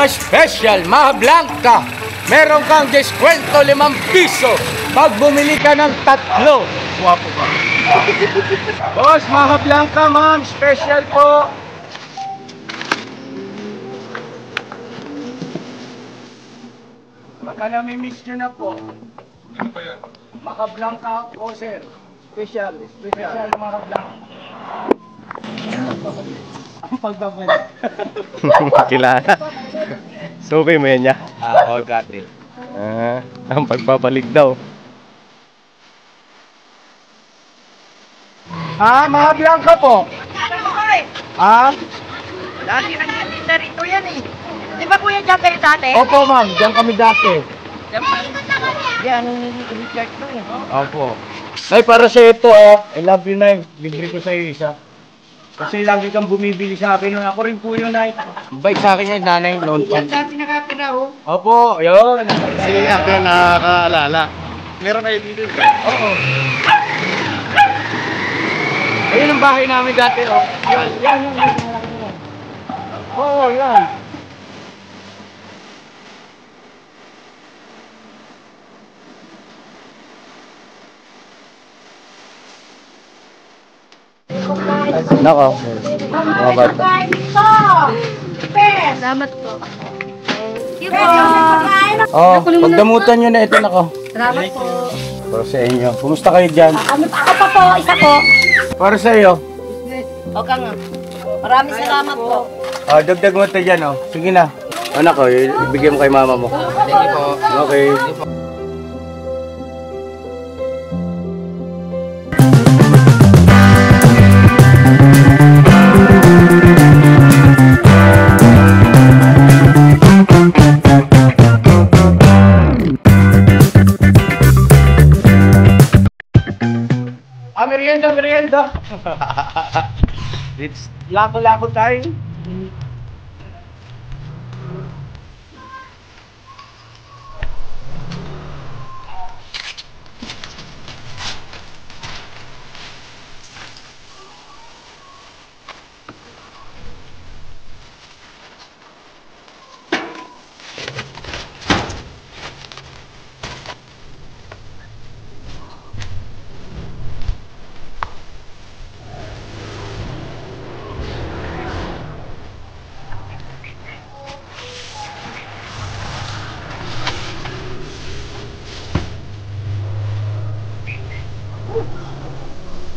Special Maha Blanca. Meron kang diskwento 5 piso pag bumili ka ng 3. Guwapo ka. Boss, Maha Blanca, ma'am. Special po. Baka nami-miss nyo na po. Maha Blanca po, sir. Special Maha Blanca. Ang pagbabalik. Kilala. Subay mo yan niya. Oo, got it. Ang pagbabalik daw. Maha Blanca po. Dati nagtitinda rito yan eh. Di ba kuya dyan kayo dati? Opo, ma'am. Diyan kami dati. Yan, Richard to eh. Opo. Ay, para sa ito, I love you, Nay. Libre ko sa iyo isa. Kasi lagi kang bumibili sa akin. Ako rin po yun, Nay. Bait sa akin yan, nanay. Noon pa. Yan dati nakatira oh. Opo, yun. Sige, ako nakakaalala. Meron kayo dito. Oo. Ayun ang bahay namin dati, oh. Yan. Oo, yan. Nako. Mga bata. Salamat po. Thank you po. Oh, pagdamutan nyo na ito, nako. Salamat po. Para sa inyo. Kumusta kayo dyan? Ako pa po, isa po. Para sa iyo. Okay nga. Maraming salamat po. Dagdag mo ito dyan, oh. Sige na. Anak ko, ibigay mo kay mama mo. Thank you po. Okay. Merienda. It's lako-lako tayo.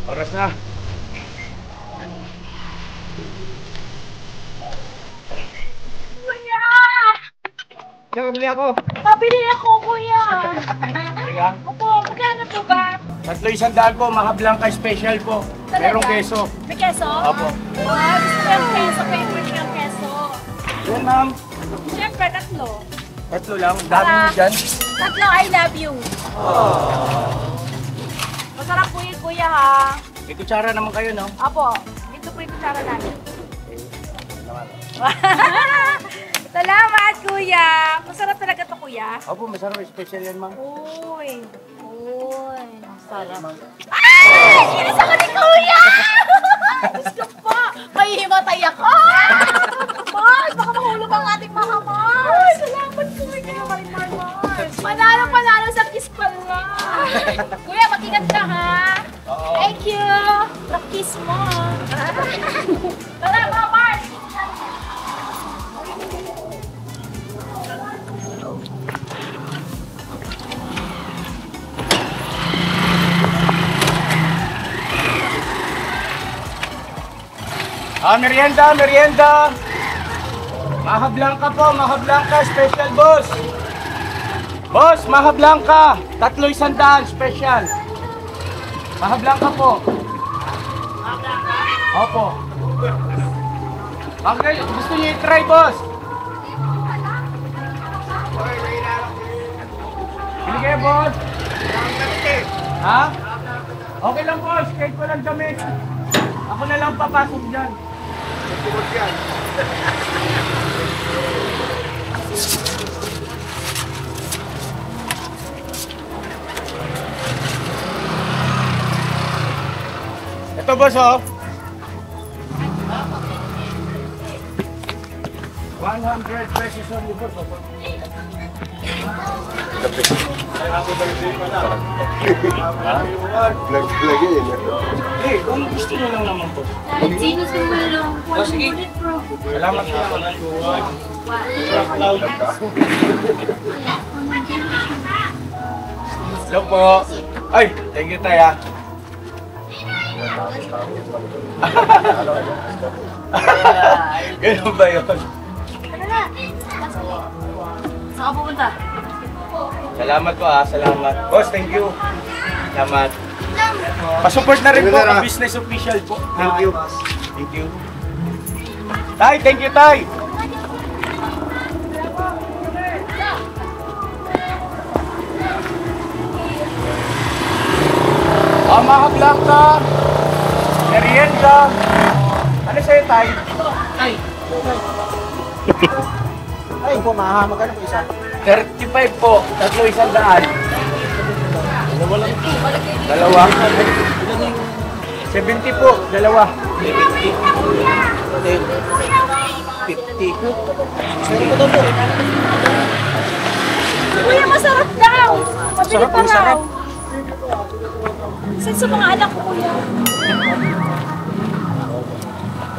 Oras na. Kuya! Bili ako. Pabili ako, kuya. Teka. Opo, magkano po ba? 300 po, Maha Blanca special po. Merong keso. May keso? Opo. Wow, gusto ko yung keso. Favorite yung keso. Yan, ma'am. Siyempre, 3. 3 lang. Dami mo dyan. 3, I love you. Masarap po yun, kuya, ha? May kutsara naman kayo, no? Apo, ito po yung kutsara namin. Salamat, kuya. Masarap talaga to, kuya. Opo, masarap. Special yan, ma'am. Uy. Masarap. Ay! Kinis ako ni kuya! Gusto po! May himatay ako! Mars! Baka mahulog ang ating mga Mars! Salamat, kuya. Mars! Panalo sa kiss pala! Kuya, mag-ingat ka, ha? Thank you! Kiss mo! Tara, mga Mars! Merienda. Maha Blanca po, Maha Blanca special, boss. Boss, Maha Blanca, 300 special. Maha Blanca po. Opo. Okay, gusto niyo i-try, boss? Bili kayo, boss. Ha? Okay lang, boss. Kahit walang damit. Ako na lang papasok dyan. Ito, boss, oh. 1, 100 pesos only boss. Vlog yun. Eh, kung gusto nyo lang naman po. Sino sumulong? Sige. Salamat po. Hello po. Ay, thank you tayo. Ganun ba yun? Ano na? Saan ka pupunta? Salamat po salamat. Boss, thank you. Salamat. Pasupport na rin po ang business official po. Thank you. Thank you. Tay, thank you tay. Maha Blanca, merienda. Ano sa'yo tay? Ay, po, maha, magkano po isa? 35 po, 300. Dalawa. 70 po, dalawa. 70. 50. Kuya, masarap daw! Mabili Sarap, pa ang sarap. raw. Saan sa mga anak ko, kuya?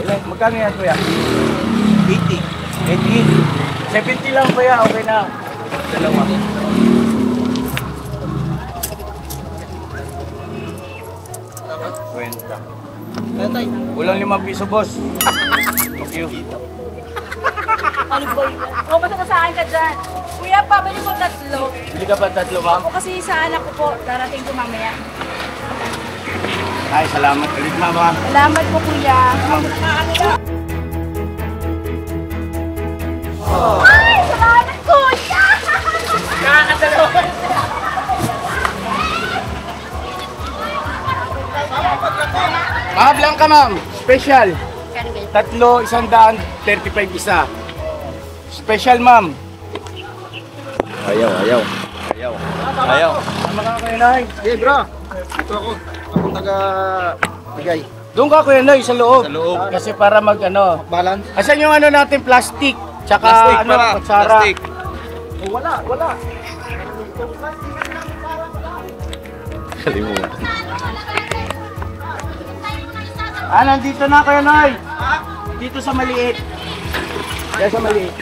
Ilan? Magkano yan, kuya? 80. 80. 70 lang, kuya. Okay na. Dalawa. Kwenta. Ulang 5 piso, boss. Thank you. Ano ba yun? Pumunta ka sa akin ka dyan. Kuya, pabili ko 3. Bili ka ba 3, ma'am? Ako kasi sa anak ko po, darating ko mamaya. Ay, salamat ulit, mama. Salamat po, kuya. Ay, salamat, kuya! Nakakadalawa. Maha Blanca, ma'am. Special. 3, 135 isa. Special, ma'am. Ayaw. Tama ka kayo, Nay. Hey, bro. Ito ako. Akong taga-bigay. Doon ka, Kuya Nay, sa loob. Sa loob. Kasi para mag ano. Balance. Asan yung ano natin, plastic? Tsaka Plastic, ano, para. kutsara. Plastic. Oh, wala. Kalimutan. Nandito na kayo, Nay. Dito sa maliit. Yan sa maliit.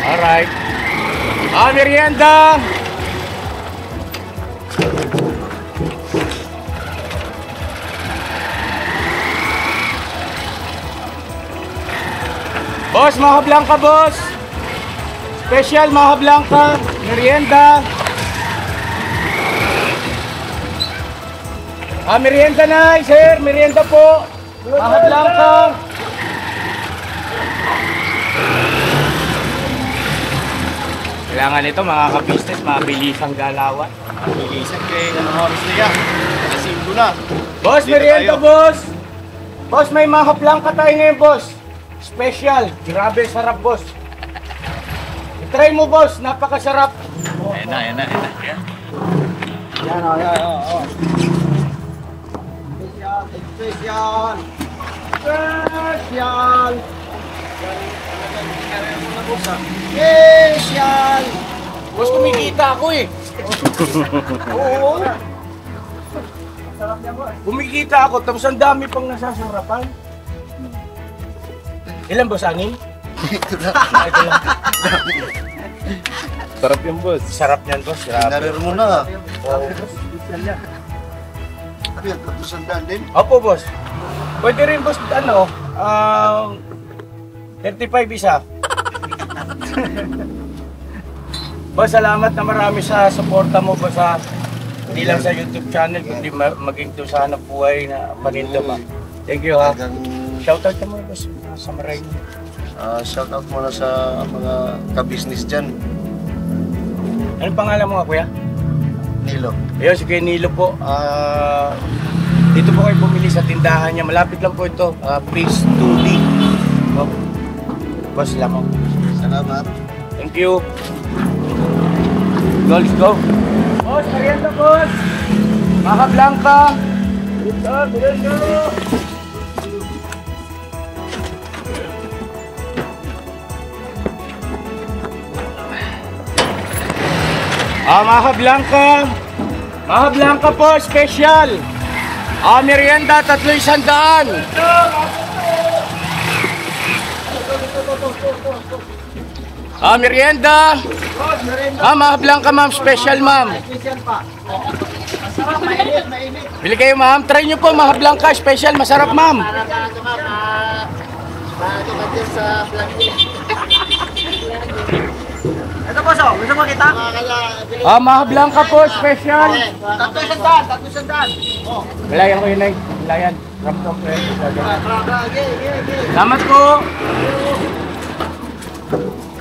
Alright. Merienda! Boss, Maha Blanca, boss! Special Maha Blanca, merienda! Merienda na, sir! Merienda po! Maha Blanca! Kailangan ito mga ka-business, mabilisang galawan. Bilisan kay oras na yan. Kasi na. Boss, Dito merienda, tayo. boss! Boss, may Maha Blanca tayo ngayon, boss! Special! Grabe, sarap, boss! I-try mo, boss! Napakasarap! Ayan na. Yan, yan. Special! Special! Special! Boss, kumikita ako eh! Oo! Kumikita ako, tapos ang dami pang nasasarapan. Ilan, boss? 6? Ito lang. Sarap yung boss. Sarap niyan, boss. Grabe. Narir mo na. Oo, boss. Ano yan? Katusandaan din? Opo, boss. Pwede rin, boss, 35 isa. Boss, salamat na marami sa suporta mo, boss, hindi lang sa YouTube channel, kundi maging doon sa hanap buhay na paninda pa. Thank you, ha. Shoutout ka mo, boss, sa Maray. Shout out muna sa mga ka-business dyan. Anong pangalan mo nga, kuya? Nilo. Ayun, si Kuya Nilo po. Dito po kayo bumili sa tindahan niya. Malapit lang po ito. Please 2D. Oh. Boss, salamat. Salamat. Thank you. Go, let's go. Boss, merienda, boss. Maha Blanca. Let's go. Maha Blanca. Maha Blanca po, special. Merienda, 300. Merienda. Maha Blanca, ma'am, special, ma'am. Bili kayo, ma'am. Try nyo po, Maha Blanca, special. Masarap, ma'am. Ito po, so. Gusto mo kita? Maha Blanca po, special. 300. Wilayan ko yun, Nay. Wilayan. Ramdam po yun. Salamat po.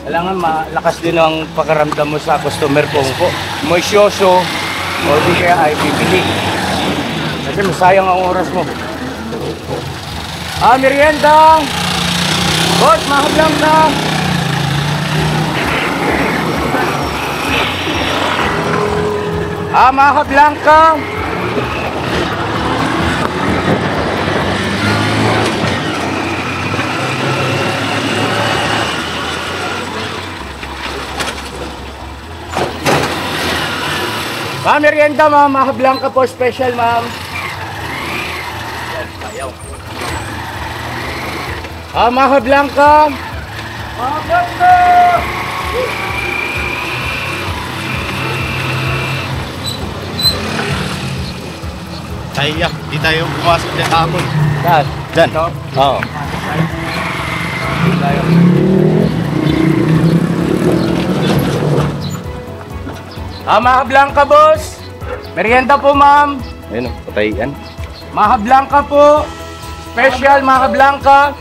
Kailangan malakas din ang pakaramdam mo sa customer kung moisyoso o di kaya ay bibili. Kasi masayang ang oras mo. Merienda! Boss, Maha Blanca! Maha Blanca! Merienda, ma'am. Maha Blanca po, special, ma'am. Maha Blanca. Maha Blanca. Kaya, di tayo pumasok dyan hapon. Saan? Dyan. Oo. Maha Blanca, boss. Merienda po, ma'am. Ayun, patay yan. Maha Blanca po. Special, Maha Blanca.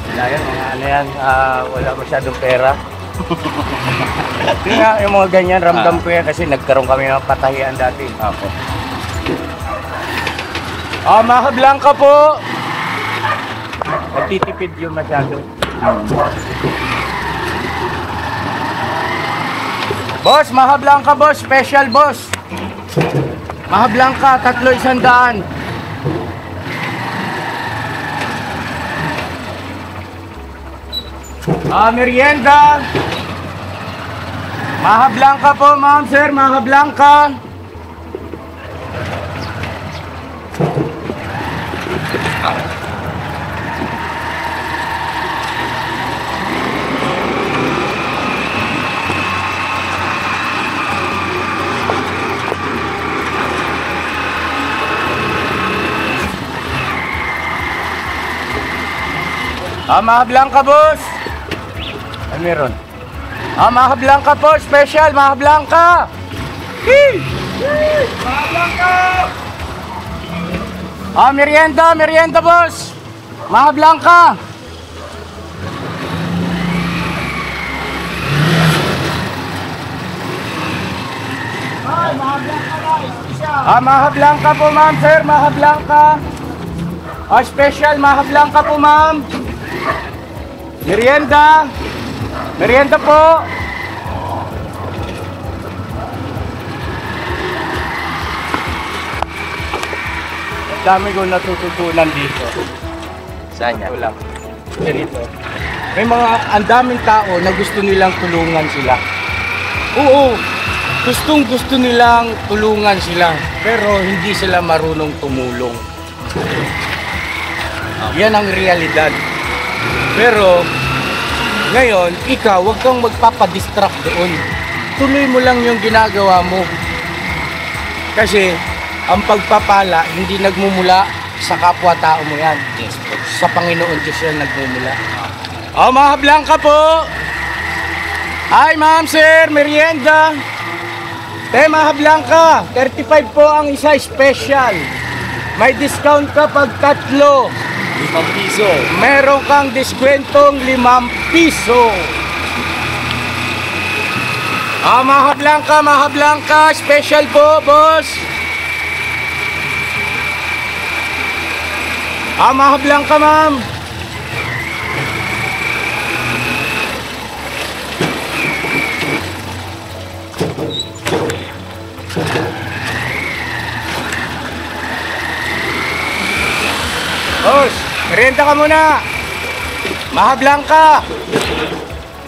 Wala yan, mga ano yan. Wala masyadong pera. Yung, yung mga ganyan, ramdam ko yan kasi nagkaroon kami ng patahian dati. Ako. Maha Blanca po. Nagtitipid yun masyado. Boss, Maha Blanca, boss. Special, boss. Maha Blanca, 300. Merienda. Maha Blanca po, ma'am, sir. Maha Blanca. Maha Blanca, boss. Ano meron? Maha Blanca po, special, Maha Blanca. Maha Blanca. Merienda, merienda, boss. Maha Blanca. Maha Blanca po, ma'am, sir. Maha Blanca. Special, Maha Blanca po, ma'am. Merienda. Merienda po. Ang dami ko natututunan dito. Saan yan? Wala. Dito. May mga ang daming tao na gusto nilang tulungan sila. Oo. Gusto nilang tulungan sila. Pero hindi sila marunong tumulong. Yan ang realidad. Pero ngayon, ikaw, huwag kang magpapadistract doon. Tuloy mo lang yung ginagawa mo. Kasi, ang pagpapala, hindi nagmumula sa kapwa-tao mo yan. Yes, po. Sa Panginoon Diyos yan nagmumula. Maha Blanca po! Hi, ma'am, sir! Merienda! Maha Blanca! 35 po ang isa, special. May discount ka pag tatlo. 5 piso. Meron kang diskwentong 5 piso. Maha Blanca, special po, boss. Maha Blanca, ma'am. Boss, merienda ka muna. Maha Blanca.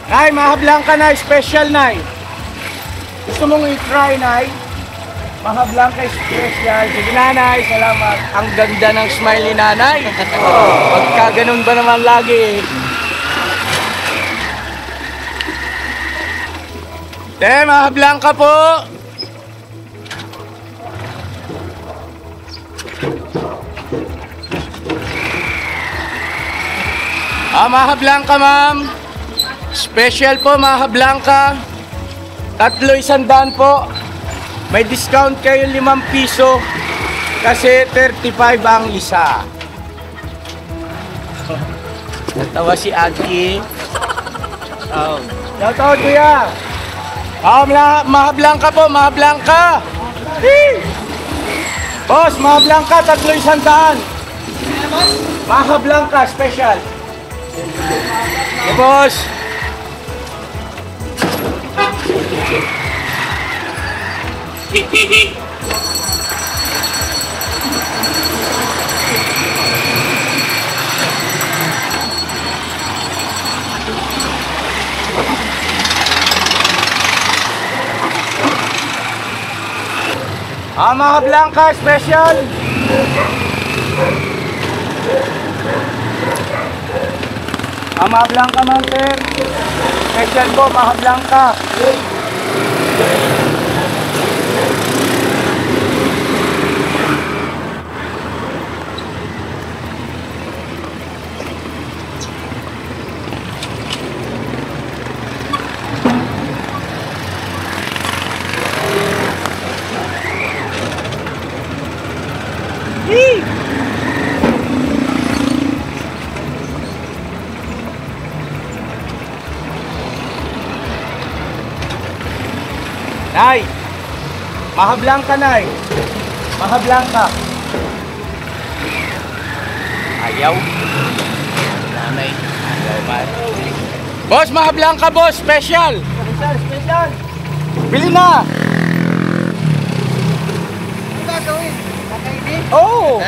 Nay, Maha Blanca na, special, Nay. Gusto mong i-try, Nay? Maha Blanca special. Sige, Nanay, salamat. Ang ganda ng smile ni Nanay. Pagka ganun ba naman lagi? Maha Blanca po. Maha Blanca, ma'am. Special po, Maha Blanca. 300 po. May discount kayo 5 piso. Kasi 35 ang isa. Natawa si Aki. Oh. Shoutout, kuya. Maha Blanca po, Maha Blanca. Hey! Boss, Maha Blanca, 300. Maha Blanca, special. Hey, boss. Maha Blanca, special. Maha Blanca, ma'am, sir. Special po, Maha Blanca. Nay! Maha Blanca, Nay! Maha Blanca! Ayaw! Nanay! Ayaw, man! Boss, Maha Blanca, boss! Special! Special! Special! Bili na! Ano gagawin? Kakainin? Oo!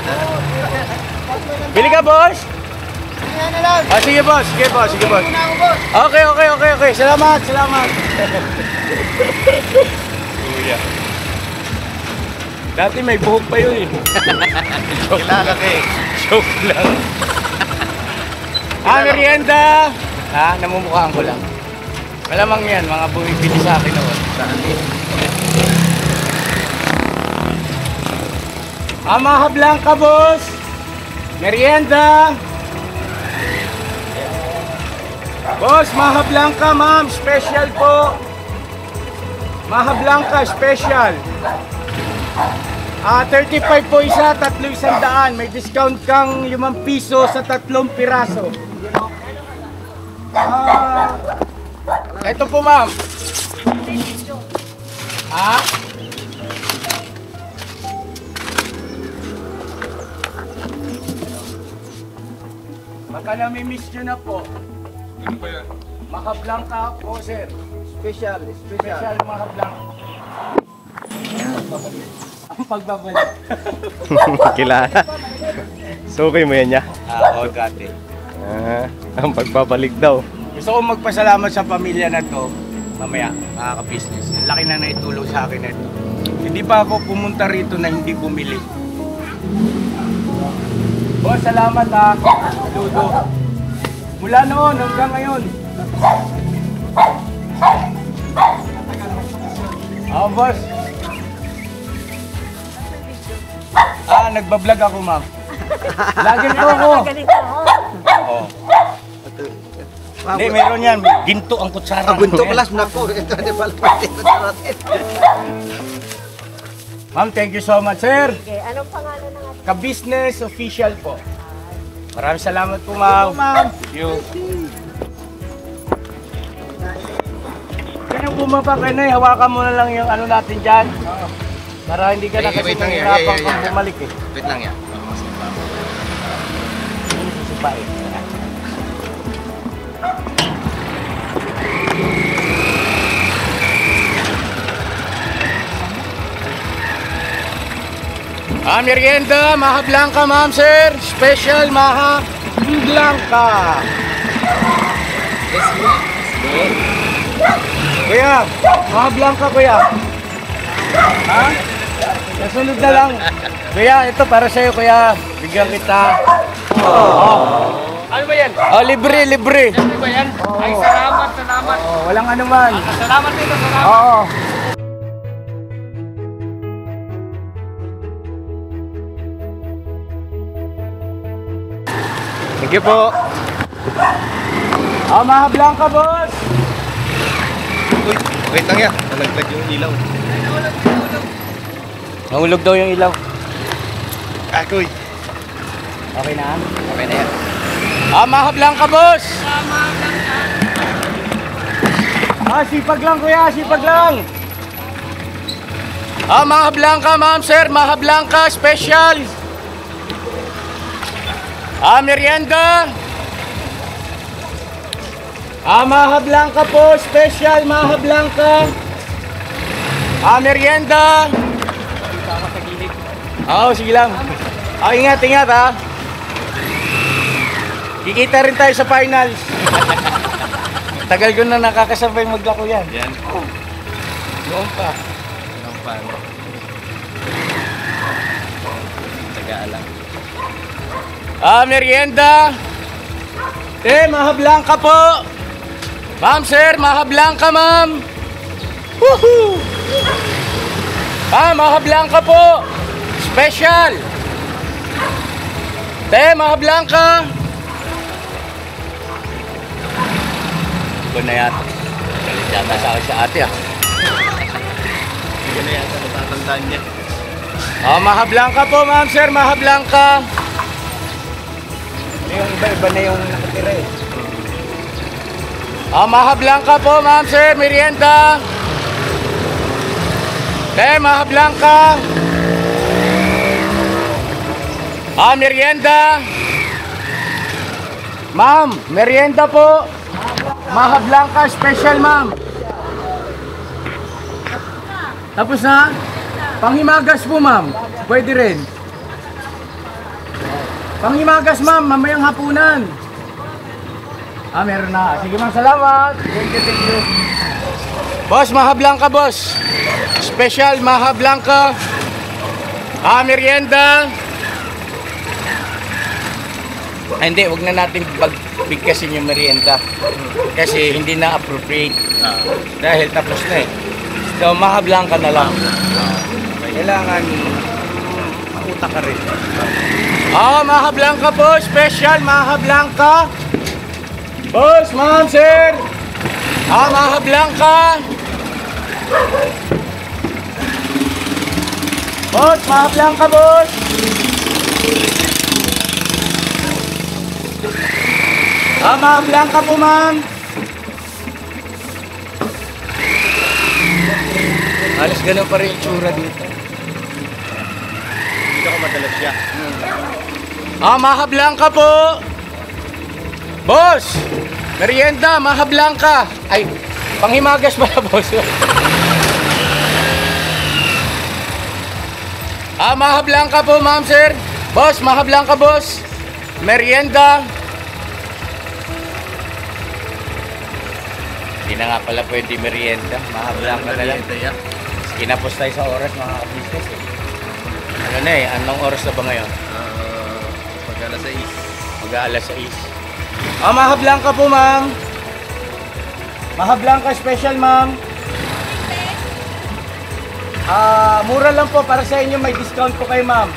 Bili ka, boss? Bili na lang! Sige, boss! Sige, boss! Sige, boss! Okay, okay, okay, okay! Salamat! Salamat! Kuya. Dati may buhok pa yun eh. Kilala ka eh. Joke lang. Merienda! Namumukhaan ko lang. Malamang yan, mga bumibili sa akin noon. Maha Blanca, boss! Merienda! Boss, Maha Blanca, ma'am. Special po. Maha Blanca, special. 35 po isa, 300. May discount kang 5 piso sa 3 piraso. Ito po, ma'am. Baka nami-miss nyo na po. Ano ba yan? Maha Blanca po, sir. Special. Special Maha Blanca. Ang pagbabalik. Kilala. Suki mo yan niya? Oo, dati. Ang pagbabalik daw. Gusto ko magpasalamat sa pamilya na to. Mamaya, makaka-business. Laki na naitulong sa akin na ito. Hindi pa ako pumunta rito na hindi bumili. Boss, salamat ha. Saludo. Mula noon hanggang ngayon. Boss. Nagbablog ako, ma'am. Lagi po ako. Oo. Hindi, meron yan. Ginto ang kutsara. Ginto plus nako. Ito na pala. Ma'am, thank you so much, sir. Okay, anong pangalan ng ating? Ka-business official po. Maraming salamat po, ma'am. Thank you. Kaya bumaba ka na, hawakan mo na lang yung ano natin dyan. Para hindi ka na kasi mahirapan kang bumalik eh. Wait lang yan. Susupain. Merienda, Maha Blanca, ma'am, sir. Special Maha Blanca. Kuya, mga blanca kuya. Ha? Nasunod na lang. Kuya, ito para sa'yo kuya. Bigyan kita. Ano ba yan? Oh, libre, libre. Ano ba yan? Ay, salamat, salamat. Oh, walang anuman. Salamat dito, salamat. Oo. Thank you po. Oh, mga blanca boss. Uy, wait lang yan. Nalaglag yung ilaw. Nahulog daw yung ilaw. Akoy. Okay na? Okay na yan. Ah, mga blanca boss. Ah, sipag lang kuya, sipag lang. Ah, Maha Blanca, ma'am, sir. Maha Blanca, special. Ah, merienda. Ah, Maha Blanca po, special, Maha Blanca. Ah, merienda. Oo, sige lang. Ah, ingat, ingat, ha. Kikita rin tayo sa finals. Tagal ko na nakakasabay maglako yan. Yan. Noon pa. Ang paano. Taga-alam. Ah, merienda. Maha Blanca po. Ma'am, sir, Maha Blanca, ma'am. Woohoo! Ah, Maha Blanca po. Special. Maha Blanca. Ito na yata. Galit yata sa akin sa ate, ah. Hindi na yata natatandaan niya. Ah, Maha Blanca po, ma'am, sir, Maha Blanca. Yung iba na yung nakatira eh. Ah, Maha Blanca po, ma'am, sir, merienda. Maha Blanca. Ah, merienda. Ma'am, merienda po. Maha Blanca, special, ma'am. Tapos na? Panghimagas po, ma'am. Pwede rin. Panghimagas, ma'am. Mamayang hapunan. Ah, meron na. Sige, ma'am. Salamat. Thank you, thank you. Boss, Maha Blanca, boss. Special, Maha Blanca. Ah, merienda. Ah, hindi, wag na natin pagbigkasin yung merienda. Kasi hindi na appropriate. Dahil tapos na eh. So, Maha Blanca na lang. Kailangan makuta ka rin. Ah, Maha Blanca po. Special, Maha Blanca. Boss, ma'am, sir. Ah, Maha Blanca. Boss, Maha Blanca, boss. Ah, Maha Blanca po, ma'am. Halos ganun pa rin yung tsura dito. Dito ko madalas siya. Ah, Maha Blanca po. Boss, merienda, Maha Blanca. Ay, panghimagas pala, boss. Ah, Maha Blanca po, ma'am, sir. Boss, Maha Blanca, boss. Merienda. Hindi na nga pala pwede merienda. Maha Blanca na lang. Kinapos tayo sa oras, mga business eh. Ano na eh, anong oras na ba ngayon? Pag-alas 6. Mag-aalas 6. Ah, Maha Blanca po, ma'am. Maha Blanca special, ma'am. Ah, mura lang po para sa inyo, may discount po kayo, ma'am.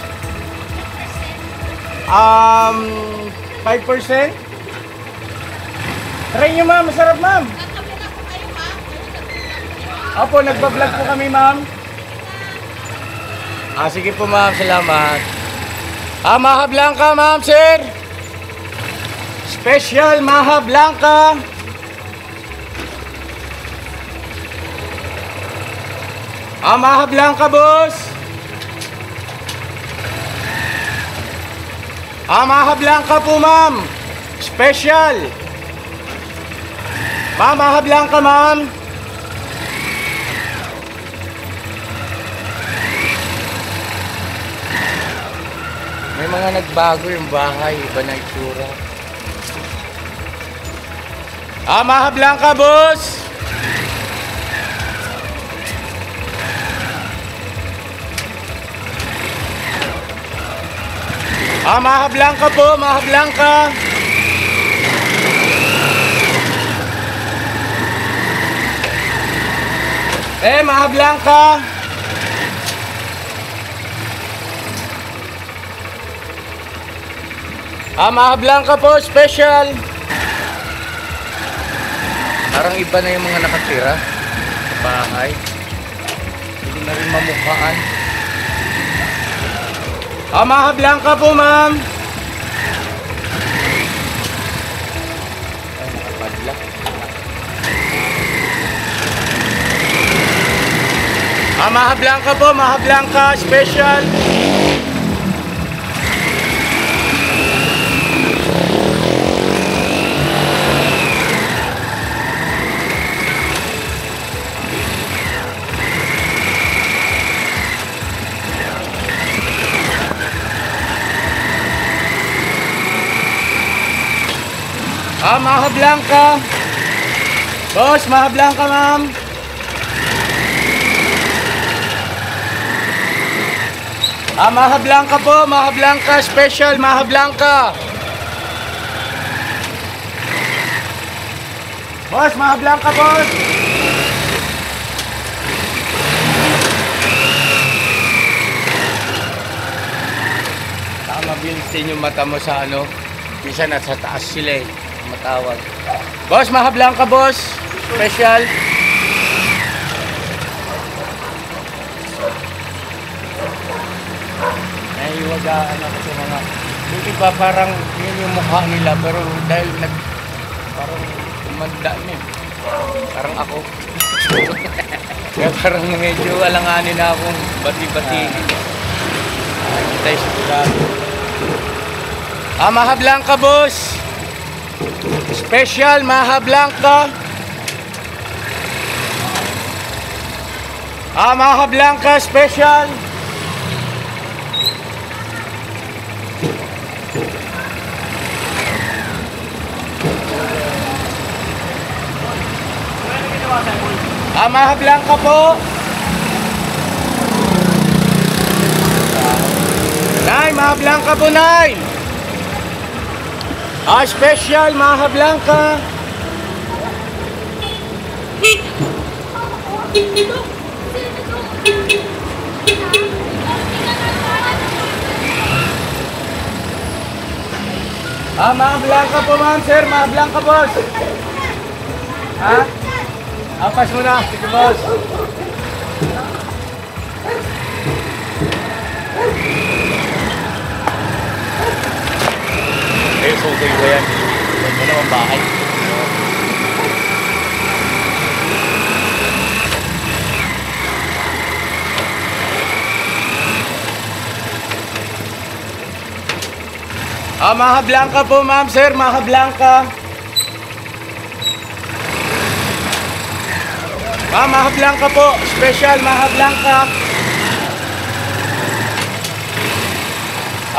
5%? Try nyo, ma'am. Masarap, ma'am. Opo, nagbablog po kami, ma'am. Ah, sige po, ma'am. Salamat. Ah, Maha Blanca, ma'am, sir. Special Maha Blanca. Ah, Maha Blanca, boss. Ah, Maha Blanca po, ma'am. Special. Ma'am, Maha Blanca, ma'am. May mga nagbago yung bahay, iba na itsura. Ah, Maha Blanca, boss. Maha Blanca po, Maha Blanca. Maha Blanca. Maha Blanca po, special. Parang iba na yung mga nakatira sa bahay. Hindi na rin mamukhaan. Maha Blanca po, ma'am. Ay, nakapadla. Maha Blanca po, Maha Blanca, special. Maha Blanca. Boss, Maha Blanca, ma'am. Maha Blanca po, Maha Blanca, special, Maha Blanca. Boss, Maha Blanca, boss. Saka mabilis din yung mata mo sa ano. Minsan nasa taas sila eh. Matawag. Boss, Maha Blanca, boss. Special. Naiwagaan ako sa mga... Yung iba parang yun yung mukha nila. Pero dahil parang umanda na eh. Parang ako. Kaya parang medyo alanganin na akong bati-bati. Tayo sigurado. Maha Blanca, boss. Special, Maha Blanca. Maha Blanca, special. Maha Blanca po. Nay, Maha Blanca po, Nay. Special, Maha Blanca. Maha Blanca po, ma'am, sir. Maha Blanca, boss. Apas mo na. Sige, boss. Sukoy ko yan. Yan mo naman bahay. Maha Blanca po, ma'am, sir. Maha Blanca. Maha Blanca po. Special, Maha Blanca.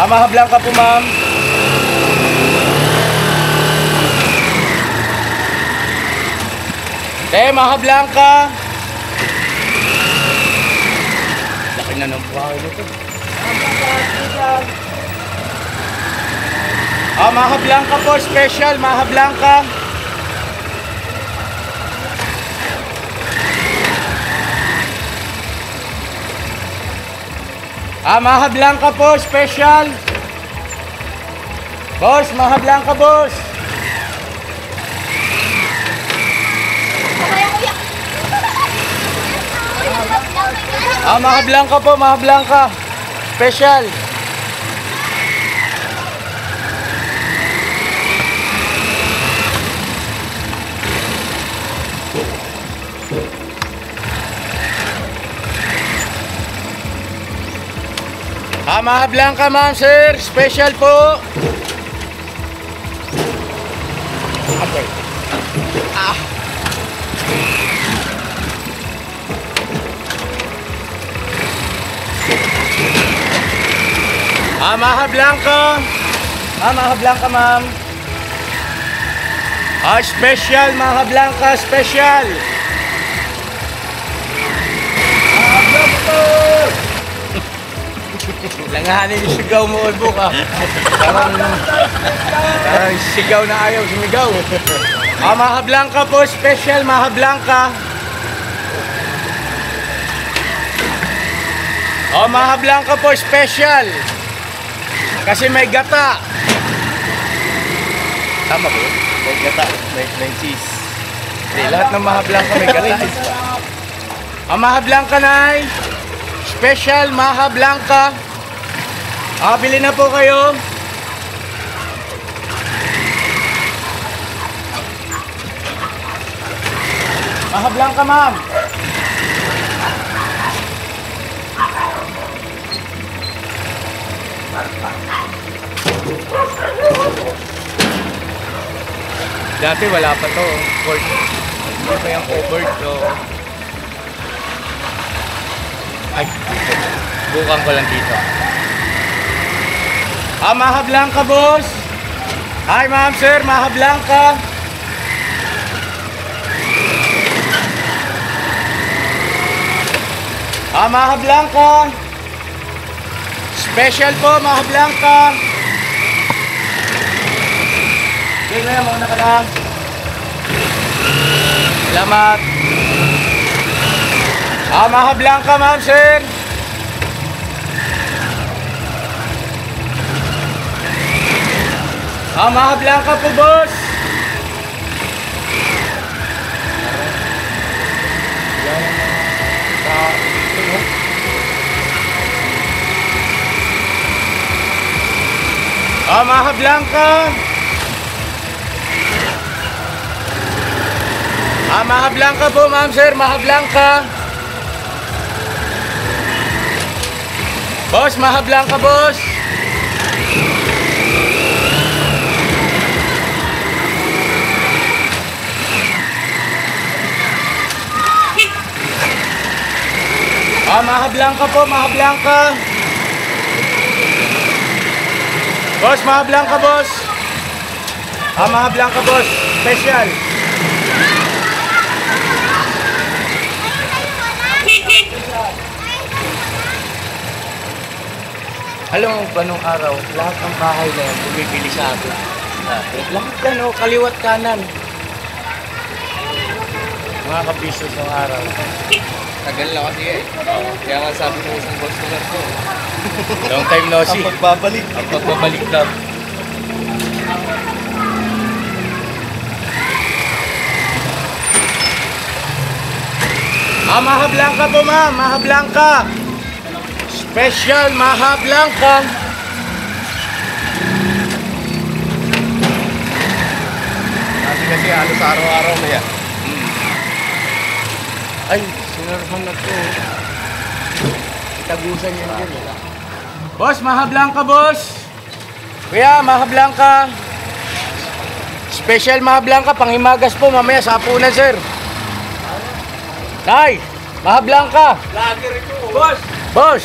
Maha Blanca po, ma'am. Maha Blanca. Laki na ng buhay nito. Maha Blanca po, special, Maha Blanca. Maha Blanca po, special. Boss, Maha Blanca, boss. Maha Blanca po, Maha Blanca. Special. Maha Blanca, ma'am, sir. Special po. Okay. Maha Blanca. Maha Blanca, ma'am. Special, Maha Blanca, special. Maha Blanca. Langahanin yung sigaw mo, Ulbo ka. Parang sigaw na ayaw sumigaw. Maha Blanca po, special Maha Blanca. Maha Blanca po, special. Kasi may gata. Tama ba yun? May gata, may cheese. Hindi, lahat ng Maha Blanca may gata. Maha Blanca na special Maha Blanca. Bili na po kayo. Maha Blanca, ma'am. Dati wala pa to. Hindi pa yung covered to. Ay, bukan ko lang dito. Maha Blanca, boss. Hi, ma'am, sir. Maha Blanca. Maha Blanca. Special po, Maha Blanca. Okay na, mauna ka lang. Salamat. Maha Blanca, ma'am, sir. Maha Blanca po, boss. Maha Blanca. Maha Blanca po, ma'am, sir. Maha Blanca. Boss, Maha Blanca, boss. Maha Blanca po, Maha Blanca. Boss, Maha Blanca, boss. Maha Blanca, boss. Special. Alam mo ba nung araw, lahat ng bahay na yan bumibili sa akin. Lahat yan, kaliwat kanan. Mga kapisos ng araw. Tagal na kasi eh. Kaya nga sabi mo isang customer ko. Long time no see. Ang pagbabalik. Ang pagbabalik na. Maha Blanca po, ma'am. Maha Blanca. Special Maha Blanca. Kasi halos araw-araw na yan. Ay, sinarhan na to. Tagusan yan din. Boss, Maha Blanca, boss. Kuya, Maha Blanca. Special Maha Blanca, panghimagas po mamaya sa hapunan, sir. Nay, Maha Blanca. Boss! Boss,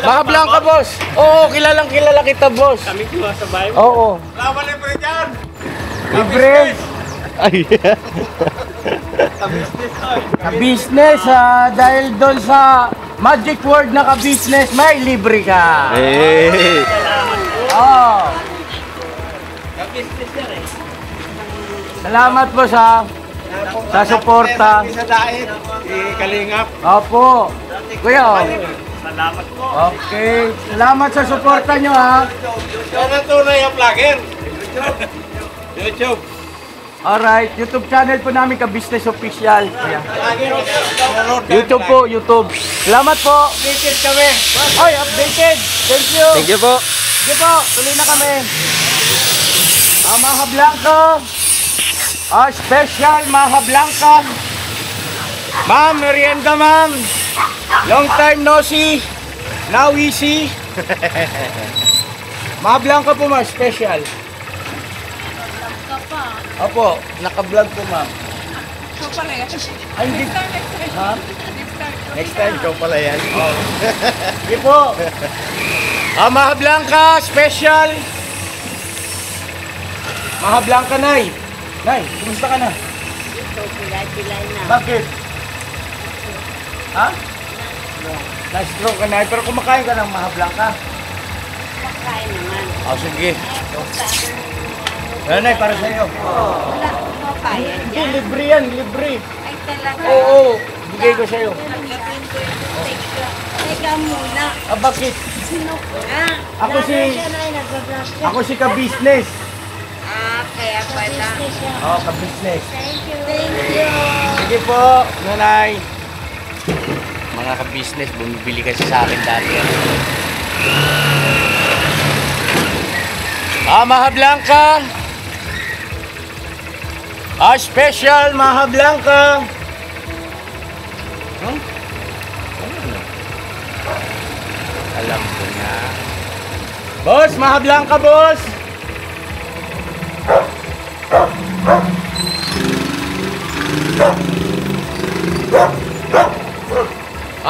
Maha Blanca, boss. Oo, kilala kita, boss. Kami kiwa sa bahay mo. Oo. Laban libre dyan! Libre. Ay, Ka-business, dahil doon sa magic word na ka-business, may libre ka. eh. Oo. Salamat po sa suporta. Sa dait, Kalingap. Opo. Kuya. Salamat po. Okay. Salamat sa suporta nyo, ha. Yan ang tunay ang vlogger. YouTube. Alright. YouTube channel po namin, Ka-Business Official. Kuya. YouTube po. po, YouTube. Salamat po. Updated kami. Ay, updated. Thank you. Thank you po. Sige po, tuloy na kami. Maha Blanca. Special Maha Blanca. Ma'am, merienda, ma'am. Long time no see. Now we see. Maha Blanca po, ma'am. Special. Ka pa. Opo, naka-vlog po, ma'am. Ikaw pala yan. Ay, hindi. Ha? Next time, ikaw pala yan. Oh. Sige po. Maha Blanca, special. Maha Blanca, Nay. Nay, kumusta ka na? Ito, pilay-pilay na. Bakit? Ha? Na-stroke ka na, pero kumakain ka ng Maha Blanca. Kain naman. Oh, sige. Nanay, para sa'yo. Wala, no kaya Hindi, dyan. libre yan, libre. Ay talaga. Oo, bigay ko sa'yo. Tanggapin ko yung teka. Teka muna. Ah, bakit? Sino ka? Ako si... Nag-vlog siya. Ako si ka-business. Kaya pala. Oo, ka-business. Thank you. Thank you. Sige po, nanay. Mga ka-business, bumibili kasi sa akin dati. Maha Blanca. Special Maha Blanca. Huh? Alam ko na. Boss, Maha Blanca, boss.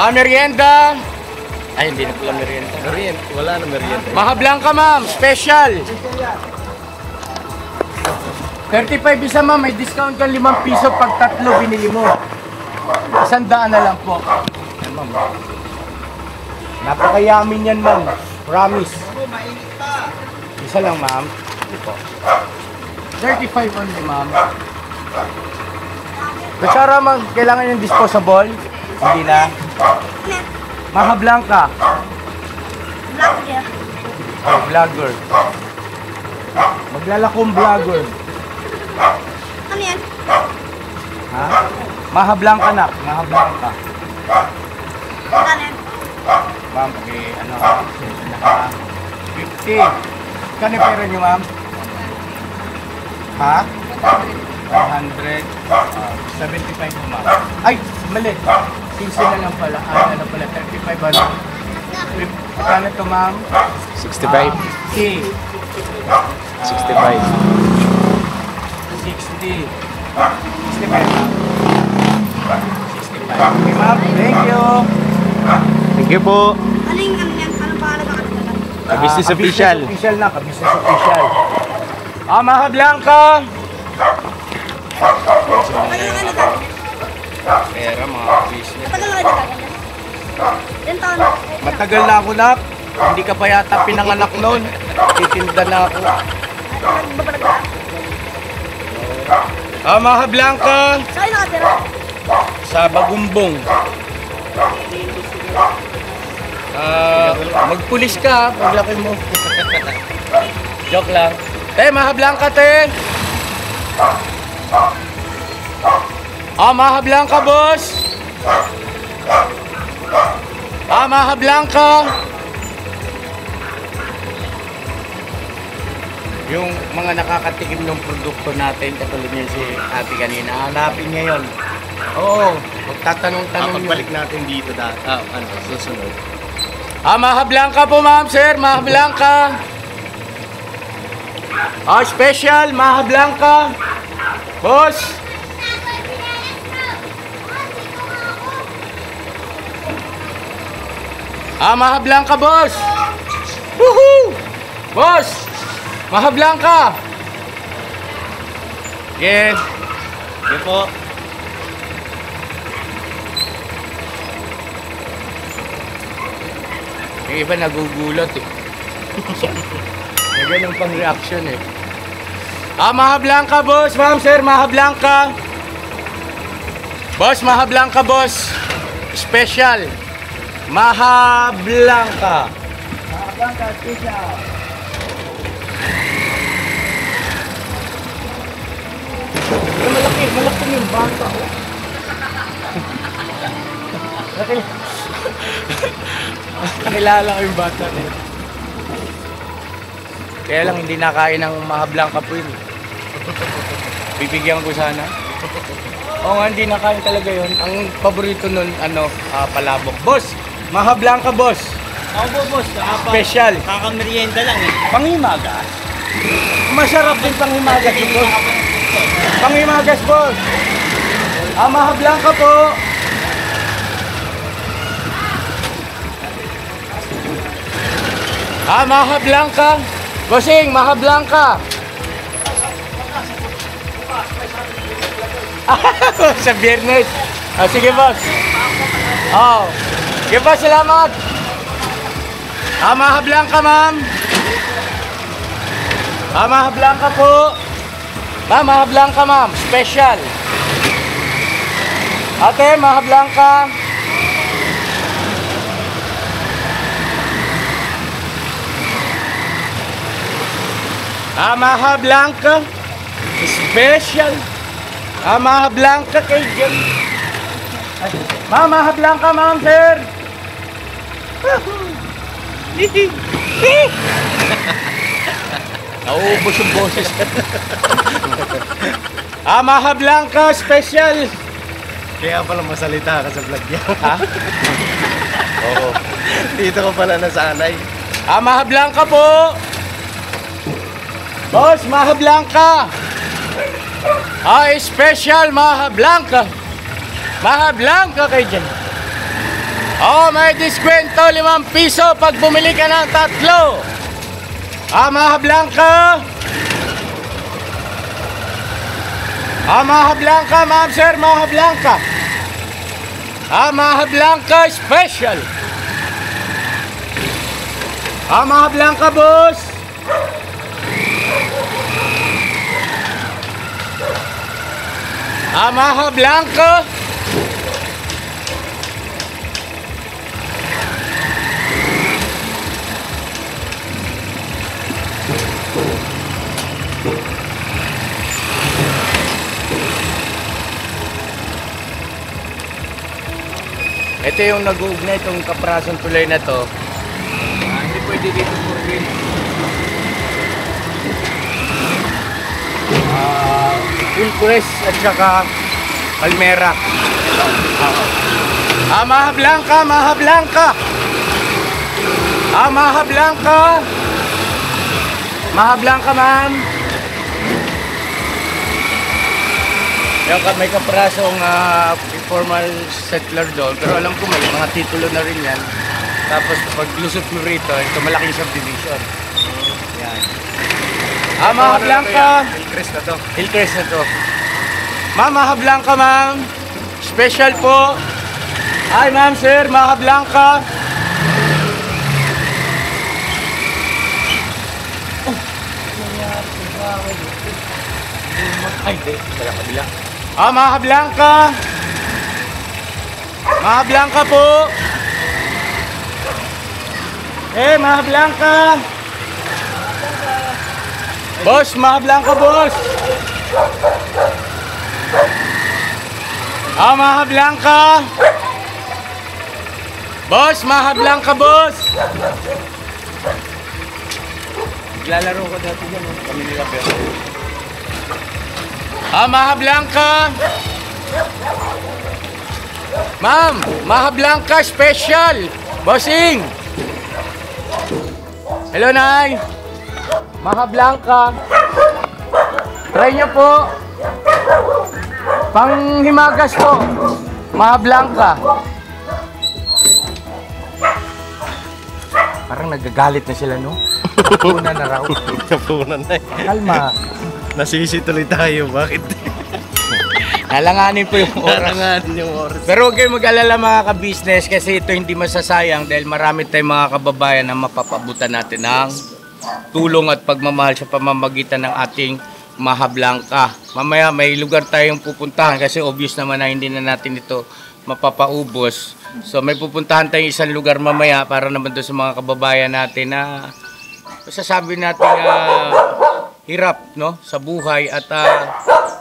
Merienda. Ay, hindi na pala merienda. Merienda, wala na merienda. Maha Blanca, ma'am. Special. 35 isa, ma'am. May discount ka 5 piso pag tatlo binili mo. 100 na lang po. Yan, ma'am. Napakayamin yan, ma'am. Promise. Isa lang, ma'am. Ito po. 35 only, ma'am. Kutsara, ma'am. Kailangan yung disposable? Hindi na. Maha Blanca. Oh, vlogger. Maglalakong vlogger. Ano yan? Ha? Maha Blanca na. Maha Blanca. Ano yan? Ma'am, okay, ano, naka 50. Kano pera nyo, ma'am? Ha? 100. 75 mo, ma'am. Ay, mali. 15 na lang pala. Ano pala, 35 ano? Kano to, ma'am? 65. 60. 65. 60. 65, ma'am. 65. Okay, ma'am. Thank you. Thank you po. Ano yung ano yan? Anong pangalan ba kanila? Business official. Official na, ka-business official. Maha Blanca. Ano yung ano gagawin? Pera, mga business. Matagal na kayo gagawin yan? Ilan taon na? Matagal na ako, nak. Hindi ka pa yata pinanganak noon. Titinda na ako. Ano ba nagdaan? Maha Blanca. Saan kayo nakatira? Sa Bagumbong. Magpulis ka, paglaki mo. Joke lang. Te, Maha Blanca, te. Maha Blanca, boss. Maha Blanca. Yung mga nakakatikim ng produkto natin, katulad niya si Ate kanina, hanapin niya yun. Oo, magtatanong-tanong Pagbalik natin dito susunod. Maha Blanca po, ma'am, sir. Maha Blanca. Special, Maha Blanca. Boss. Maha Blanca, boss. Woohoo! Boss. Maha Blanca. Yes. Yan po. Yung iba nagugulat eh. May ganun pang reaction eh. Maha Blanca, boss. Ma'am, sir, Maha Blanca. Boss, Maha Blanca, boss. Special. Maha Blanca. Maha Blanca, special. Malaki yung bata, oh. Nakilala ko yung bata na yun. Kaya lang hindi nakain ng Maha Blanca po yun. Bibigyan ko sana. Oo nga, hindi nakain talaga yun. Ang paborito nun, palabok. Boss! Maha Blanca, boss! Ako po, boss. Special. Kakamerienda lang eh. Panghimaga. Masarap din panghimagas, boss. Panghimagas, boss. Maha Blanca po. Maha Blanca. Bossing, Maha Blanca. Sa Biyernes. Sige, boss. Sige, boss. Salamat. Maha Blanca, ma'am. Maha Blanca po. Ma'am, Maha Blanca, ma'am. Special. Ate, Maha Blanca. Maha Blanca. Special. Maha Blanca kay Jen. Ma'am, Maha Blanca, ma'am, sir. Nauubos yung boses. Maha Blanca, special. Kaya pala masalita ka sa vlog niya. Ha? Oo. Dito ko pala nasanay. Maha Blanca po. Boss, Maha Blanca. Special Maha Blanca. Maha Blanca kay Jen. May diskwento 5 piso pag bumili ka ng 3. Maha Blanca. Maha Blanca, ma'am, sir, Maha Blanca. Maha Blanca special. Maha Blanca, boss. Maha Blanca. Ito yung nag-uugnay itong kaprasong tulay na to. Hindi pwede dito purgin. Hillcrest at saka Palmera. Maha Blanca, Maha Blanca. Maha Blanca. Maha Blanca, ma'am. May kaprasong informal settler doon, pero alam ko may mga titulo na rin yan. Tapos pag lusot mo rito, ito malaking subdivision. Yan. Maha Blanca. Hillcrest na to. Hillcrest na to. Maha Blanca, ma'am. Special po. Hi, ma'am, sir. Maha Blanca. Ay, di. Wala kabila. Maha Blanca. Maha Blanca po. Maha Blanca. Boss, Maha Blanca, boss. Maha Blanca. Boss, Maha Blanca, boss. Naglalaro ko dati dyan. Kami nila pero. Maha Blanca. Ma'am, Maha Blanca special. Bossing. Hello, Nay. Maha Blanca. Try nyo po. Panghimagas po. Maha Blanca. Parang nagagalit na sila, no? Napunan na raw. Napunan na eh. Kalma. Nasisi tuloy tayo. Bakit? Nalanganin po yung oras. Nalanganin yung oras. Pero huwag kayong mag-alala mga ka-business kasi ito hindi masasayang dahil marami tayong mga kababayan na mapapabutan natin ng tulong at pagmamahal sa pamamagitan ng ating Maha Blanca. Mamaya may lugar tayong pupuntahan kasi obvious naman na hindi na natin ito mapapaubos. So may pupuntahan tayong isang lugar mamaya para naman doon sa mga kababayan natin na masasabi natin hirap, no, sa buhay at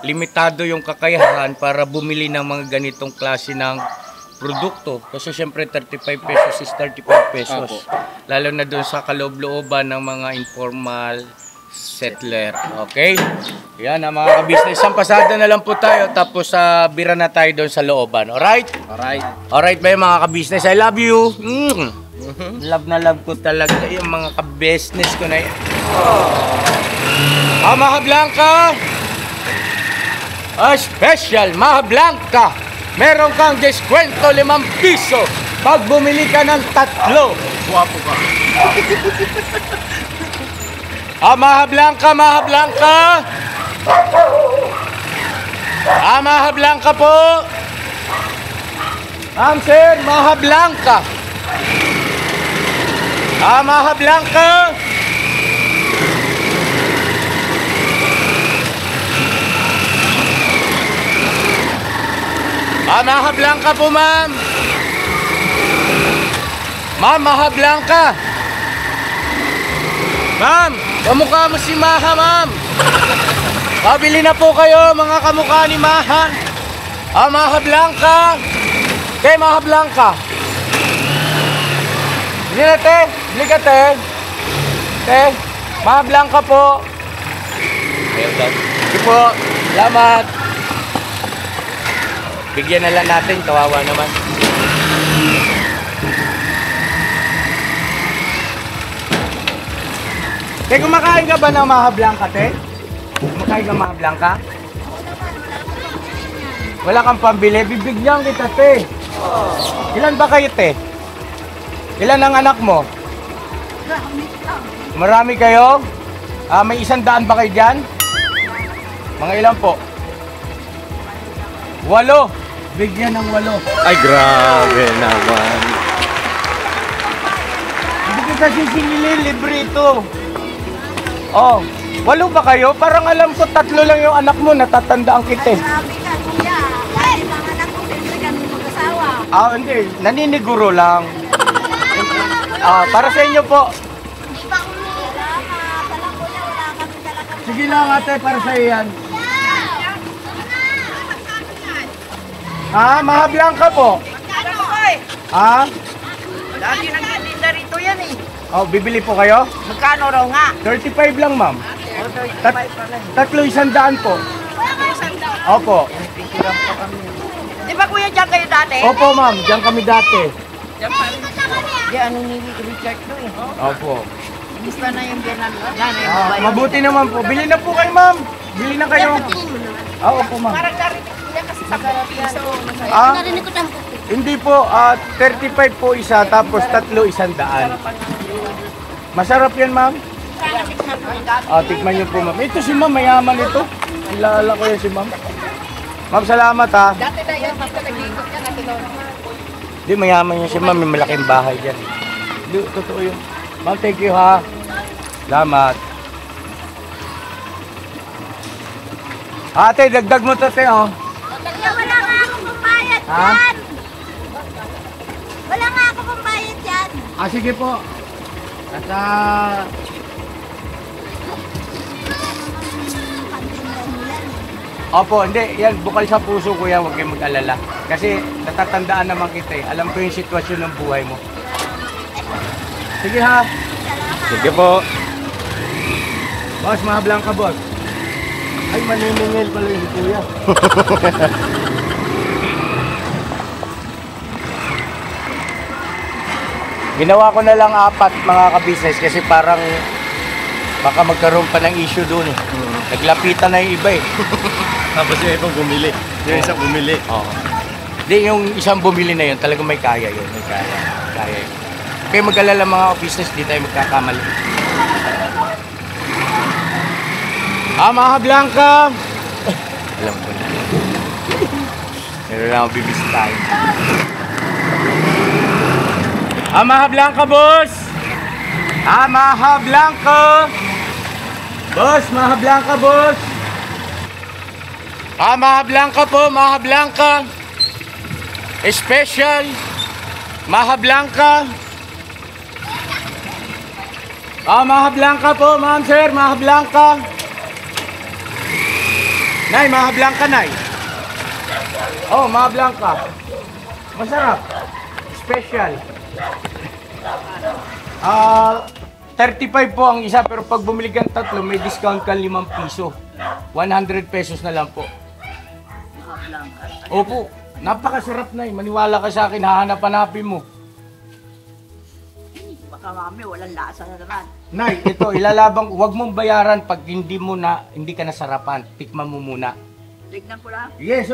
limitado yung kakayahan para bumili ng mga ganitong klase ng produkto. Kasi syempre 35 pesos is 35 pesos. Lalo na doon sa kaloob-looban ng mga informal settler. Okay? Yan ang mga ka-business. Isang pasada na lang po tayo tapos bira na tayo doon sa looban. Alright? Alright. Alright ba yung mga ka-business? I love you. Love na love ko talaga yung mga ka-business ko na yan. Maha Blanca. Special Maha Blanca. Meron kang deskwento 5 piso pag bumili ka ng 3. Guwapo ka. Maha Blanca, Maha Blanca. Maha Blanca po. Sir, Maha Blanca. Maha Blanca. Maha Blanca po, ma'am. Ma'am, Maha Blanca. Ma'am, kamukha mo si Maha, ma'am. Pabili na po kayo, mga kamukha ni Maha. Maha Blanca. Te, Maha Blanca. Bili na, te. Bili ka, te. Te, Maha Blanca po. Sige po. Salamat. Bigyan na lang natin, kawawa naman. Te, kumakain ka ba ng Maha Blanca, te? Kumakain ka ng Maha Blanca? Wala kang pambili, bibigyan kita, te. Ilan ba kayo, te? Ilan ang anak mo? Marami kayo? May 100 ba kayo dyan? Mga ilan po? 8. Bigyan ng 8. Ay, grabe naman. Hindi kita sisingilin, libre ito. Oh, 8 ba kayo? Parang alam ko 3 lang yung anak mo, natatandaan kita. Sabi ka, kuya. Ay, mga anak ko, siyempre kami mag-asawa. Hindi. Naniniguro lang. Para sa inyo po. Hindi pa salamat. Alam ko na, wala kami talaga. Sige lang ate, para sa iyo yan. Maha Blanca po. Magkano ko eh? Dati nagtitinda rito yan eh. Bibili po kayo? Magkano raw nga? 35 lang, ma'am. O, 35 pala. 300 po. Opo. Di ba kuya dyan kayo dati? Opo, ma'am. Diyan kami dati. Di, ano ni Richard to eh. Opo. Gusto na yung biyanan mo. Yan, yung babae. Mabuti naman po. Bili na po kayo, ma'am. Bili na kayo. Opo, ma'am. Parang narinig niya kasi sa piso. Narinig ko lang. Hindi po. 35 po isa, tapos 3 100. Masarap yan, ma'am. Tikman niyo po, ma'am. Ito si ma'am, mayaman ito. Kilala ko yan si ma'am. Ma'am, salamat ha. Dati na yan, dito nag-iikot yan. Hindi, mayaman yan si ma'am. May malaking bahay dyan. Hindi, totoo yun. Ma'am, thank you ha. Salamat. Ate, dagdag mo to, te, oh. Wala nga ako pambayad Ha? yan. Wala nga ako pambayad yan. Sige po. At Opo, hindi. Yan, bukal sa puso ko yan. Huwag kayong mag-alala. Kasi natatandaan naman kita eh. Alam ko yung sitwasyon ng buhay mo. Sige ha. Sige po. Boss, Maha Blanca, boss. Ay, maniningil pala yung kuya. Ginawa ko na lang 4 mga ka-business kasi parang baka magkaroon pa ng issue doon eh. Naglapitan na yung iba eh. Tapos yung ibang bumili. Yung isang bumili. Oo. Hindi, yung isang bumili na yun, talagang may kaya yun. May kaya. Kaya yun. Kaya mag-alala mga business, di tayo magkakamali. Maha Blanca! Alam ko na. Meron lang ako bibisitahin. Maha Blanca, boss! Maha Blanca! Boss, Maha Blanca, boss! Maha Blanca po, Maha Blanca! Special! Maha Blanca! Maha Blanca po, ma'am sir, Maha Blanca! Nay, Maha Blanca, Nay! Maha Blanca! Masarap! Special! 35 po ang isa, pero pag bumili kang 3, may discount kang 5 piso. 100 pesos na lang po. Opo, napakasarap na eh. Maniwala ka sa akin, hahanap-hanapin mo. Baka mami, walang lasa na naman. Nay, ito, ilalabang, huwag mong bayaran pag hindi ka nasarapan. Tikman mo muna. Tignan ko lang. Yes,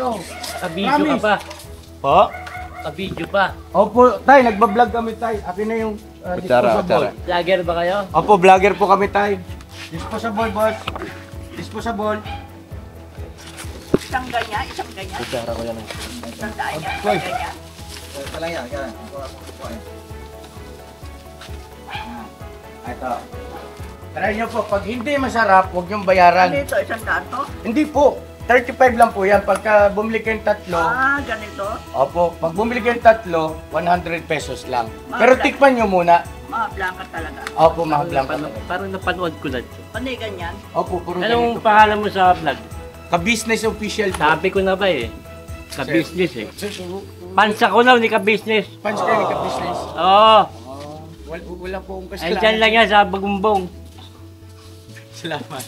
Ka-video ka pa. Po? Ka-video pa. Opo, tay, nagbablog kami, tay. Akin na yung disposable. Vlogger ba kayo? Opo, vlogger po kami, tay. Disposable, boss. Disposable. Isang ganyan, isang ganyan. Kutsara ko yan. Isang daan yan, Oy. isang ganyan. Ito. Try nyo po, pag hindi masarap, huwag nyong bayaran. Ano ito, isang daan to? Hindi po. 35 lang po yan. Pagka bumili kayong tatlo, Ganito. opo, pag bumili kayong tatlo, 100 pesos lang. Pero tikman nyo muna. Mga blanket talaga. Opo, mga blanco. Parang napanood ko na ito. Panay ganyan. Opo, puro Anong ganito. pangalan mo sa vlog? Ka-business official po. Sabi ko na ba eh. Ka-business eh. Pansa ko na, hindi ka-business. Punch kayo ka-business. Oo. Wala po akong Andyan kasalanan. lang yan sa Bagumbong. Salamat.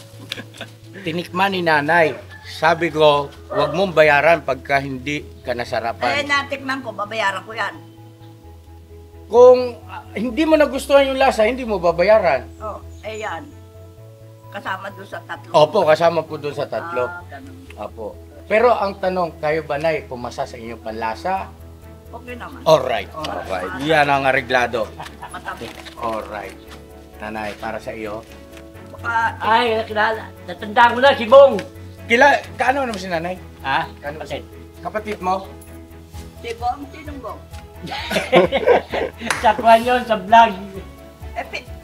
Tinikman ni nanay. Sabi ko, huwag mong bayaran pagka hindi ka nasarapan. Natikman ko, babayaran ko yan. Kung hindi mo nagustuhan yung lasa, hindi mo babayaran. Yan. Kasama doon sa tatlo. Opo, kasama po doon sa tatlo. Ganun. Opo. Pero ang tanong, kayo ba na pumasa sa inyong panlasa? Okay naman. Alright. Alright. Yan ang areglado. Matabi. Alright. Nanay, para sa iyo. Baka, Ay, nakilala. Natandaan ko na si Bong. Kaano naman si nanay? Ha? Kaano Kapatid. Kapatid mo? si Bong, sinong Bong? Sa kwan yun, sa vlog.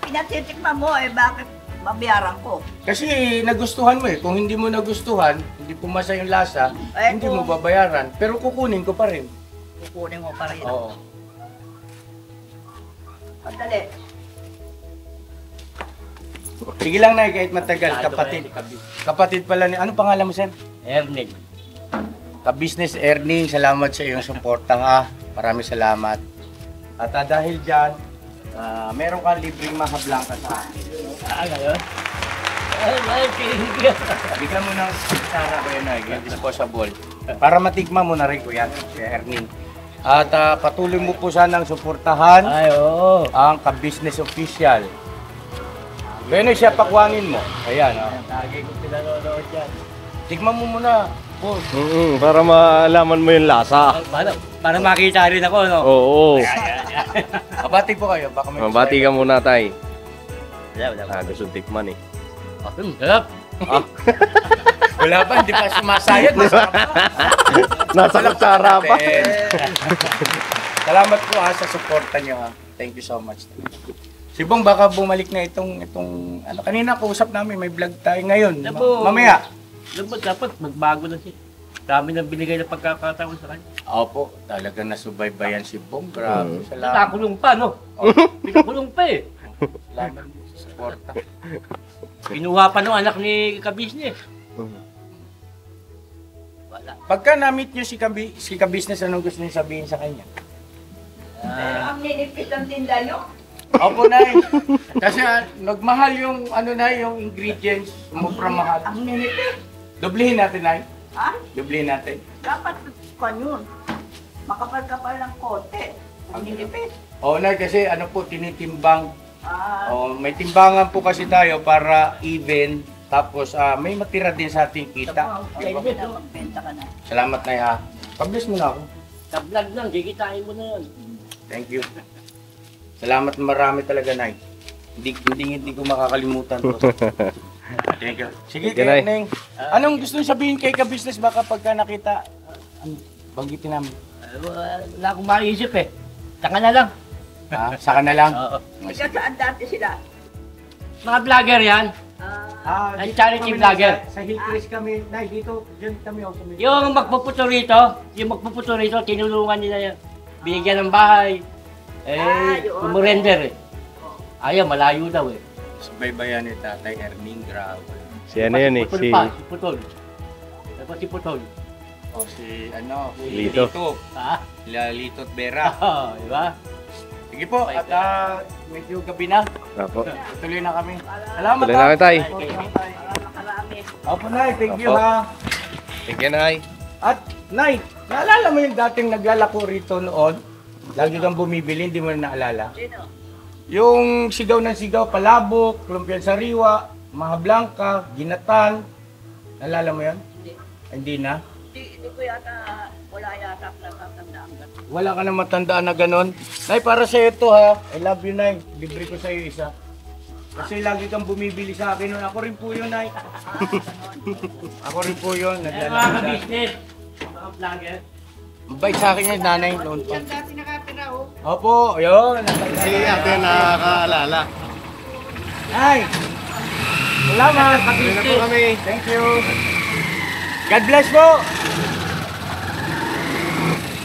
Pinatitikman mo, bakit babayaran ko? Kasi nagustuhan mo eh. Kung hindi mo nagustuhan, hindi pumasa yung lasa, hindi mo babayaran. Pero kukunin ko pa rin. Kukunin mo pa rin. Oo. Madali. Sige lang na kahit matagal. Kapatid. Kapatid pala ni... Anong pangalan mo, sir? Ernig. Ka-business earning, salamat sa iyong suporta ha. Maraming salamat. At dahil dyan, meron kang libreng mahablangka sa akin. Ngayon? Ay, Bigyan mo ng sara ko yun yung disposable. Para matikman mo na rin ko yan, si Erning. At patuloy mo po sanang suportahan Ay, oo. ang ka-business official. Gano'n siya pakwangin mo. Ayan, Lagi ko pinanonood yan. tikman mo muna, boss. Para malaman mo yung lasa. Para makita rin ako, no? Oo. Abati po kayo, baka may Mabati ka muna, tay. Wala. Gusto tikman eh. Sarap. Wala pa, hindi pa sumasayad. Masarap pa. Nasa kutsara pa. Salamat po sa suporta niyo ha. Thank you so much. Si Bong, baka bumalik na itong ano, kanina kausap namin, may vlog tayo ngayon. Nabo. Mamaya. Dapat magbago na siya. Dami nang binigay ng pagkakataon sa kanya. Opo, talaga nasubaybayan si Bong. Grabe, salamat. Nakakulong pa, no? Pinakulong pa eh. Salamat sa suporta. Kinuha pa ng anak ni ka-business. Wala. Pagka na-meet niyo si ka-business, anong gusto niyo sabihin sa kanya? Ang ninipit ang tinda nyo. Opo, Nay. Kasi nagmahal yung yung ingredients, sumobra mahal. Ang ninipit. Doblihin natin, Nay. Ha? Doblihin natin. Dapat kwan yun. Makapal-kapal ng konti. Ang ninipit. Oo, Nay, kasi tinitimbang. Ah, May timbangan po kasi tayo para even. Tapos may matira din sa ating kita. magbenta ka na. Salamat, Nay, ha. Pag-bless mo na ako. Ka-vlog lang, kikitain mo na yan. Thank you. Salamat marami talaga, Nay. Hindi ko makakalimutan to. Thank you. Sige, Thank you, Nay. Neng. Anong gusto nyo sabihin kay ka-business baka pagka nakita? Banggitin namin. Wala akong maisip eh. Taka na lang. Ha? Saka na lang. Oo. Ika saan dati sila? Mga vlogger yan. Ang charity kami vlogger. Sa Hillcrest kami. Nay, dito. Diyan kami. Yung magpuputo rito, tinulungan nila yan. Binigyan ng bahay. Yun. Kumurender eh. Ayaw, malayo daw eh. Subaybayan ni Tatay Erning, grabe. Si ano yan eh, Putol si pa, si Putol. Tapos si Putol. O si Lito. Ha? Lito at Vera. Oo, di ba? Sige po, at medyo gabi na. Apo. Tuloy na kami. Salamat Tuloy na kami, Tay. Marami. Opo, Nay. Thank you, Opo. ha. Sige, Nay. At, Nay, naalala mo yung dating naglalako rito noon? Lagi kang bumibili, hindi mo na naalala? Sino? Yung sigaw ng sigaw, palabok, lumpiang sariwa, mahablangka, ginatan. Naalala mo yan? Hindi na? Hindi ko yata, wala yata natatandaan ka. Wala ka na matandaan na ganon. Nay, para sa ito ha. I love you, Nay. Libre ko sa iyo isa. Kasi lagi kang bumibili sa akin nun. Ako rin po yun, Nay. Ako rin po yun. Mga Naglalakad. ka-business, mga vlogger. Mabait sa akin yung nanay noon po. Opo, yun. Si ate nakakaalala. Ay! Salamat! Tuloy na po kami. Thank you. God bless po!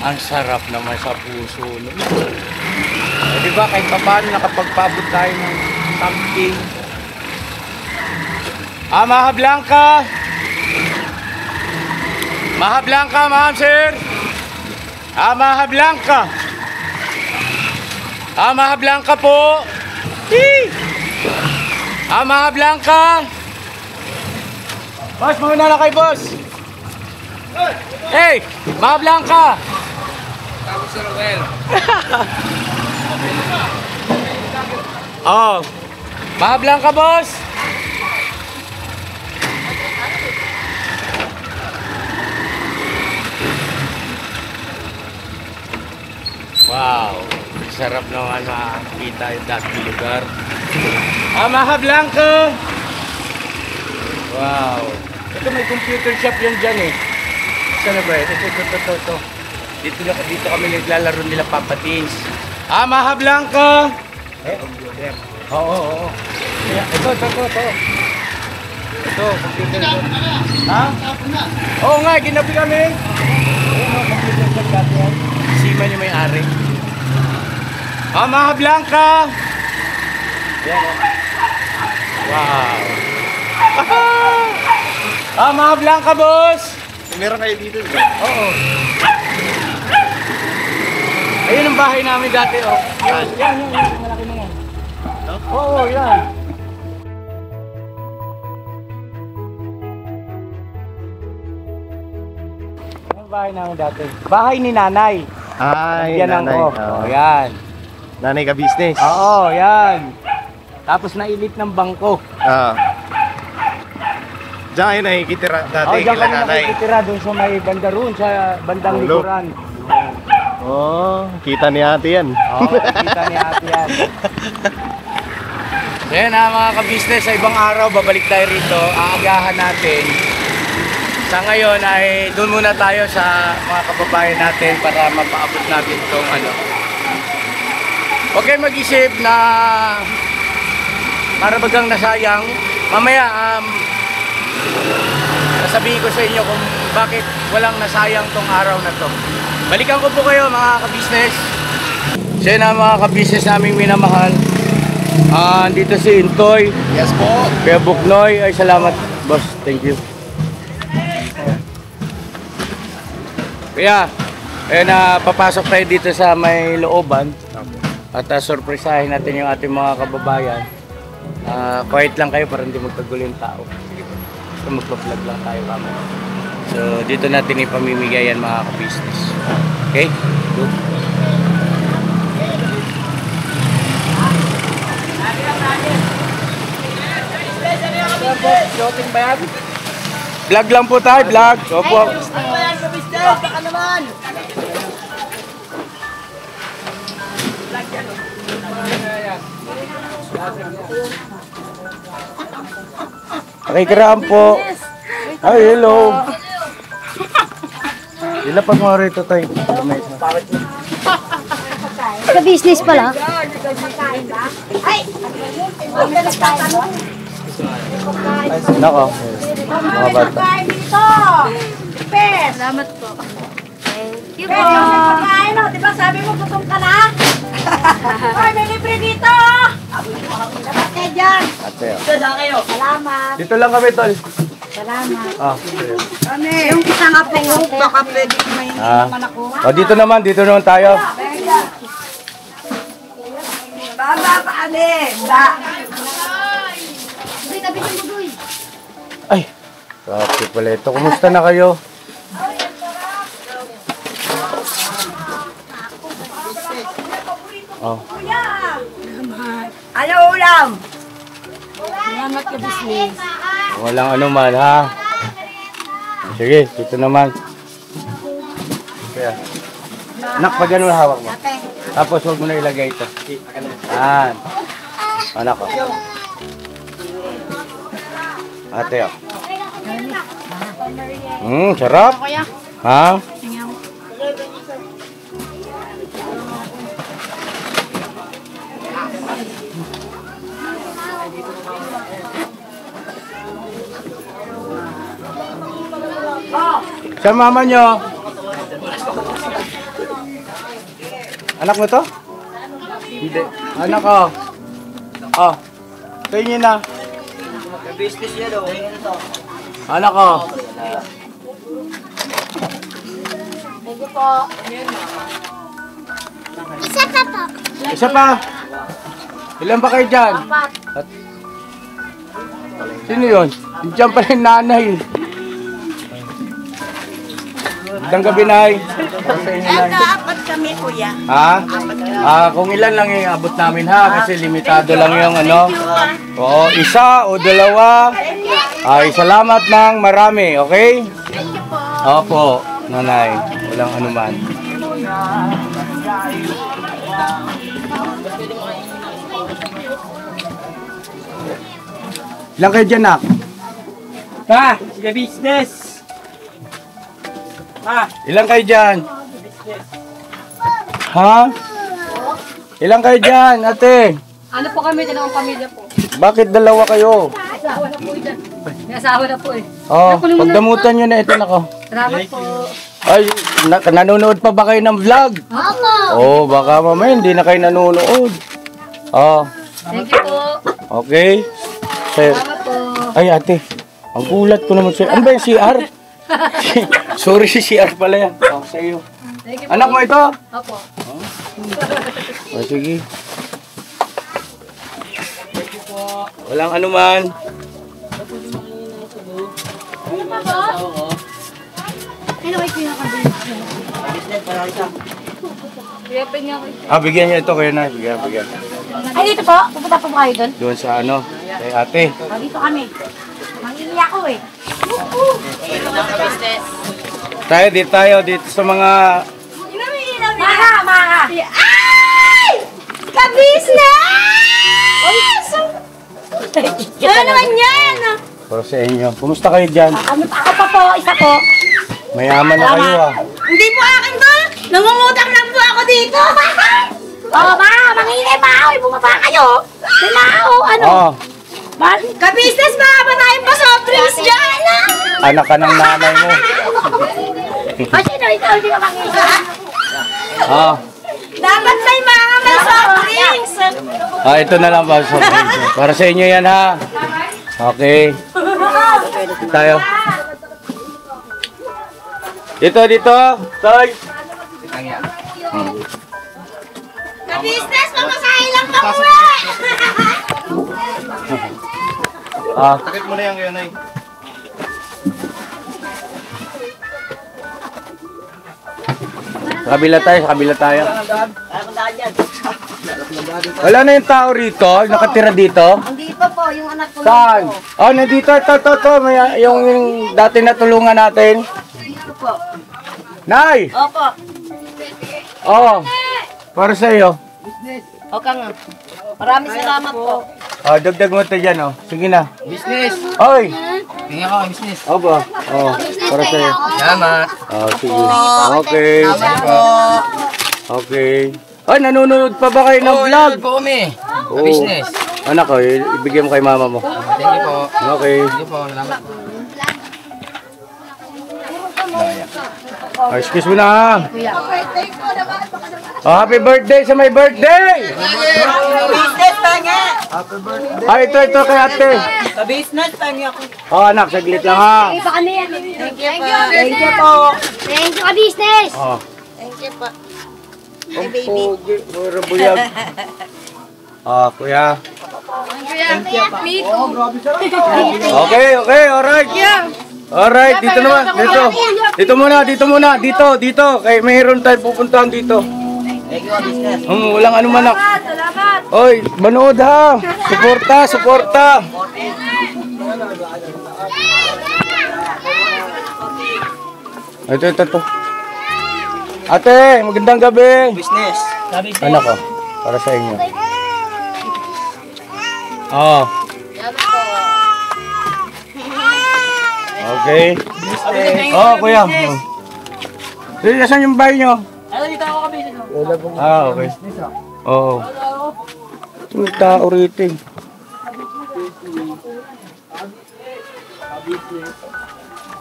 Ang sarap naman sa puso. No? Di ba kahit pa paano nakapagpabot tayo ng something. Maha Blanca! Maha Blanca, ma'am, sir! Maha Blanca! Maha Blanca po! Maha Blanca! Boss, mauna na kay boss! Hey! Maha Blanca! Tapos si Roel. Oh! Maha Blanca, boss! Wow! Sarap naman makikita yung dating lugar. Maha Blanca! Wow! Ito may computer shop yan dyan eh. Saan na ba? Ito. Dito kami naglalaro nila Papa Teens. Maha Blanca! Oo. Ito. Ito, computer shop. Ha? Oo nga, ginabi kami. Computer shop dati yan. Siman yung may-ari. Maha Blanca! Yan o. Wow! Maha Blanca, boss! Meron kayo dito. Oo. Ayun ang bahay namin dati, oh. Yan. Malaki na yan. Oo, yan. Yan ang bahay namin dati. Bahay ni nanay. Ay, Yan ang nanay. ko. Yan. Nanay ka business. Oo, yan. Tapos nailit ng bangko. Diyan kayo nakikitira dati Diyan kila kami nanay. nakikitira doon sa may banda roon, sa bandang Ulo. likuran. Kita ni ate yan. Kita ni ate yan. So yan mga ka-business, sa ibang araw babalik tayo rito. Aagahan natin. Sa ngayon ay doon muna tayo sa mga kababayan natin para mapaabot natin itong ano. Huwag kayo mag-isip na para bagang nasayang. Mamaya sasabihin ko sa inyo kung bakit walang nasayang tong araw na to. Balikan ko po kayo mga ka-business. So yun mga ka-business naming minamahal. Dito si Intoy. Yes po. Kaya Buknoy. Ay salamat boss. Thank you. Kaya papasok tayo dito sa may looban. At surprisahin natin yung ating mga kababayan. Quiet lang kayo para hindi magkagulo yung tao. So magpa-vlog lang tayo kami. So dito natin ipamimigay yan mga ka-business. Okay? Go. Shooting ba yan? Vlog lang po tayo, vlog. Opo. Baka naman. Pakikiraan po. Ay, hello. Ilapas mo rito tayo. Sa business pala. Ay! Nako. Mga bata. Pes! Salamat po. Thank you po. Pagkain mo, di ba sabi mo gutom ka na? Ay, may libre dito! Dapat kayo dyan. Ate. Salamat. Dito lang kami, tol. Salamat. Yung isang apo ko, baka pwede may naman ako. Dito naman tayo. Baba pa, ane. Uy, tabi ng budoy. Ay, grabe pala ito. Kumusta na kayo? Ano ulam? Salamat ka business. Walang ano man, ha? Sige, dito naman. Kaya. Nak, pag ganun hawak mo. Tapos huwag mo na ilagay ito. Yan. Anak ko. Ate, oh. Sarap. Ha? Sa mama nyo. Anak mo to? Hindi. Anak ko. Oh. Sa inyo na. Business niya daw. Anak ko. Thank you po. Isa pa po. Isa pa. Ilan ba kayo dyan? Apat. Sino yun? Diyan pala yung nanay. Magandang gabi, Nay. Sa inyo, Nay. Apat kami, kuya. Ha? Kung ilan lang yung abot namin ha, kasi limitado lang yung ano. Oo, isa o dalawa. Ay, salamat ng marami, okay? Opo, nanay. Walang anuman. Ilan kayo dyan, nak? Pa, sige business. Pa, Ilan kayo dyan? Ha? Ilan kayo dyan, ate? Ano po kami, dalawang pamilya po. Bakit dalawa kayo? Asawa na po dyan. May asawa na po eh. Oh, pagdamutan nyo na ito, nako. Salamat po. Ay, nanonood pa ba kayo ng vlog? Opo. Oh, baka mamaya hindi na kayo nanonood. Oh, Thank you po. okay. Sir. Salamat po. Ay, ate. Ang gulat ko naman sir. Ano ba yung CR? Sorry, si CR pala yan. Oh, sa iyo. Thank you po. Anak mo ito? Opo. Oh, sige. Walang anuman. Ano ay pinakabili? Yepe niya kayo. Bigyan niyo ito kayo na. Bigyan. Ay, dito po. Pupunta po kayo doon. Doon sa ano, kay ate. Dito kami. Mangingi ako eh. Tayo, dito sa mga... Mga! Ay! Ka-business! Ano naman yan? Para sa inyo. Kumusta kayo dyan? Ako pa po, isa po. Mayaman na kayo ah. Hindi po akin to. Nangungutang lang po ako dito. Oh, ma, mangingi pa ako. Bumaba kayo. Sinao, ano? Oh, Ka-business ba? Ba tayong pa soft drinks dyan? anak ka ng nanay mo. Kasi na ito, hindi ka mangingi. Ah, Dapat may mga may soft drinks. ito na lang ba? Para sa inyo yan ha. Okay. Tayo. Dito. Toy. Ka-business, mamasahe lang mamuwi. Takip mo na yan kayo, Nay. Sa kabila tayo. Wala na yung tao rito, nakatira dito. Dito po, yung anak ko. Saan? Oh, nandito, ito. May, yung dati natulungan natin. Nay! Opo. Oh, para sa iyo. Okay nga. Maraming salamat po. Oh, dagdag mo ito dyan, oh. Sige na. business. Oy! Tingnan ko business. Oh, ba? Oh, para sa iyo. Salamat. Oh, sige. Okay. Okay. Ay, nanonood pa ba kayo ng vlog? po kami. Oh. Business. Anak ko, ibigay mo kay mama mo. Thank you po. Okay. Thank you po. Salamat. Oh, excuse me na ha. Oh, happy birthday sa may birthday! Business pa nga. Ay, ito kay ate. Ka-business pa niya ako. Oh, anak, saglit lang ha. Baka na yan. Thank you po. Thank you po. Thank you, ka-business. Oh. Thank you po. Ang pogi, puro buyag. Ah, kuya. Me too. Okay, alright. Alright, dito naman, dito. Dito muna. Dito. Kay mayroon tayo pupuntahan dito. Walang anuman. Salamat. Oy, manood ha. Suporta. Ito. Ate, magandang gabi. Business. Anak ko, para sa inyo. Oh. Okay. Oh, kuya. Sige, saan yung bahay nyo? Dito ako kami. Okay. Oo. May tao rito eh.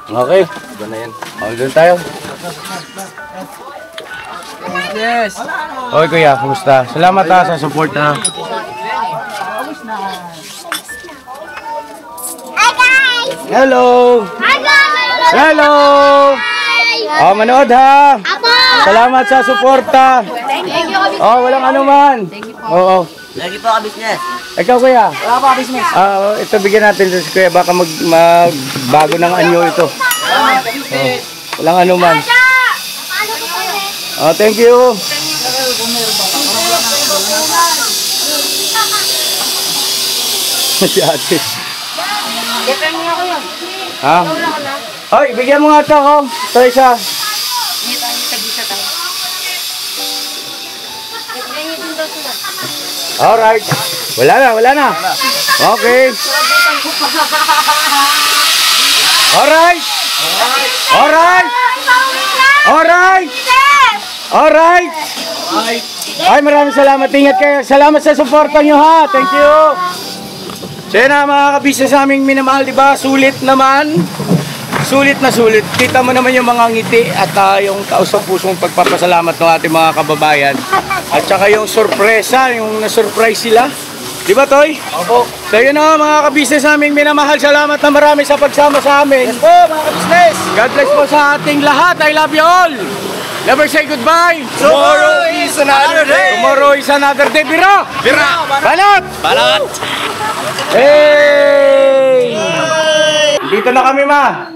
Okay. Iba na yan. O, doon tayo. Yes. Okay kuya, kumusta? Salamat sa support ha. Hi guys! Hello! Hi guys! Hello! Oh, manood ha! Apo! Salamat sa suporta! Thank you. Oh, walang anuman! Oo. Lagi po ka business. Ikaw kuya? Wala pa business. Ito bigyan natin sa kuya, baka magbago ng anyo ito. Walang anuman. Oh, thank you! Si ate. Ha? Hoy, bigyan mo nga ito ako. Ito isa. Alright. Wala na. Okay. Alright. Ay, maraming salamat. Ingat kayo. Salamat sa suporta nyo ha. Thank you. So yun na mga kabisnes naming minamahal, diba? Sulit naman. Sulit na sulit. Kita mo naman yung mga ngiti at yung taos sa pusong pagpapasalamat ng ating mga kababayan. At saka yung sorpresa, yung na-surprise sila. Diba, Toy? Opo. So yun na mga kabisnes naming minamahal. Salamat na marami sa pagsama sa amin. Yes po mga kabisnes. God bless po sa ating lahat. I love you all. Never say goodbye. Tomorrow is another day. Tomorrow is another day. Bira! Balot! Balat! Hey! Dito na kami, ma.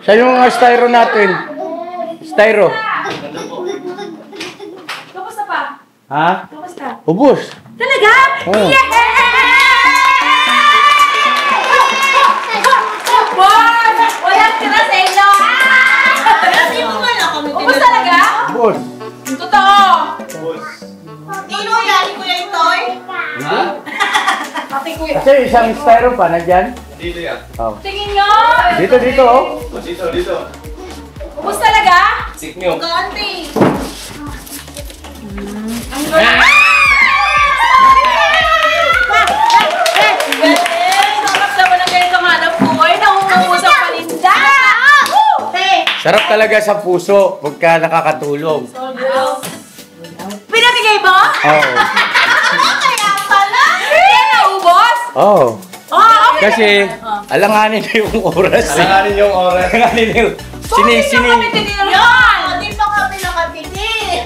Saan yung mga styro natin? Styro. Kamusta pa? Ha? Kamusta? Ubus. Talaga? Oh. Yeah! Boy! Walang tira sa inyo! Ubus talaga? Ubus. Totoo! Ino yan, Kuya Itoy? Ha? Ate kuya. Kasi isang styro pa, nandyan? Dito yan. Oh. Tingin nyo! Dito, oh. Dito. Ubus talaga? Sik nyo. Ganti. Ang galing! Sarap naman ang ganito nga ng buhay. Nangungusap paninda! Sarap talaga sa puso pagka nakakatulong. Pinamigay mo? Oo. Kaya pala! Kaya naubos? Oh. Okay. Kasi alanganin na yung oras. Alanganin yung oras. Alanganin yung Kami tinilungan! Dito kami nakapiti.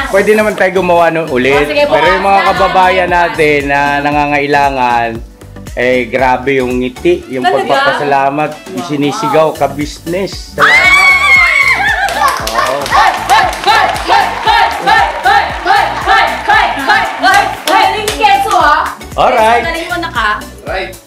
Pwede naman tayo gumawa nun ulit. Oh, sige po. Pero yung mga kababayan natin na nangangailangan, eh grabe yung ngiti, yung Talaga? pagpapasalamat, sinisigaw ka business. Salamat. Galing keso ha? Alright. Galing mo na ka? Right.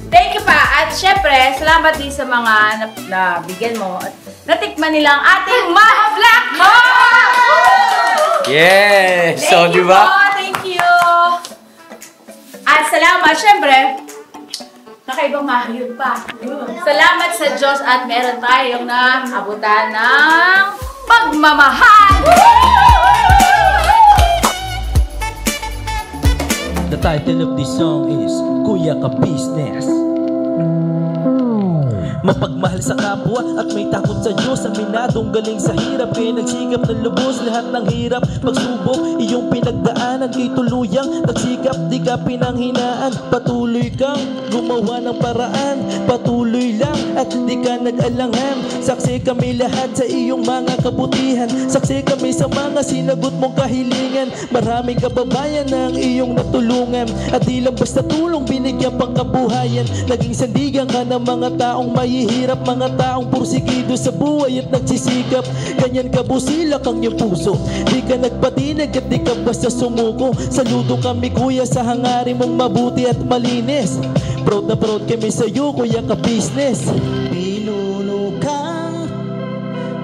Thank you pa. At syempre, salamat din sa mga nabigyan mo at natikman nilang ating Mama Black Hawk! Yes! So, Thank di you ba? po, thank you! At salamat, syempre, nakaibang mahayod pa. Salamat sa Diyos at meron tayong naabutan ng pagmamahal! The title of this song is Kuya Ka Business. Mapagmahal sa kapwa at may takot sa Diyos. Aminadong galing sa hirap, kaya nagsikap ng lubos. Lahat ng hirap, pagsubok, iyong pinagdaanan. Ituluyang nagsikap, di ka pinanghinaan. Patuloy kang gumawa ng paraan. Patuloy lang at di ka nag-alangan. Saksi kami lahat sa iyong mga kabutihan. Saksi kami sa mga sinagot mong kahilingan. Maraming kababayan na ang iyong natulungan. At di lang basta tulong, binigyan pang kabuhayan. Naging sandigan ka ng mga taong mahihirap, mga taong pursigido sa buhay at nagsisikap. Ganyan ka busilak ang iyong puso, di ka nagpatinag at di ka basta sumuko. Saludo kami kuya sa hangarin mong mabuti at malinis. Proud na proud kami sa iyo Kuya Ka Business. Pinunukang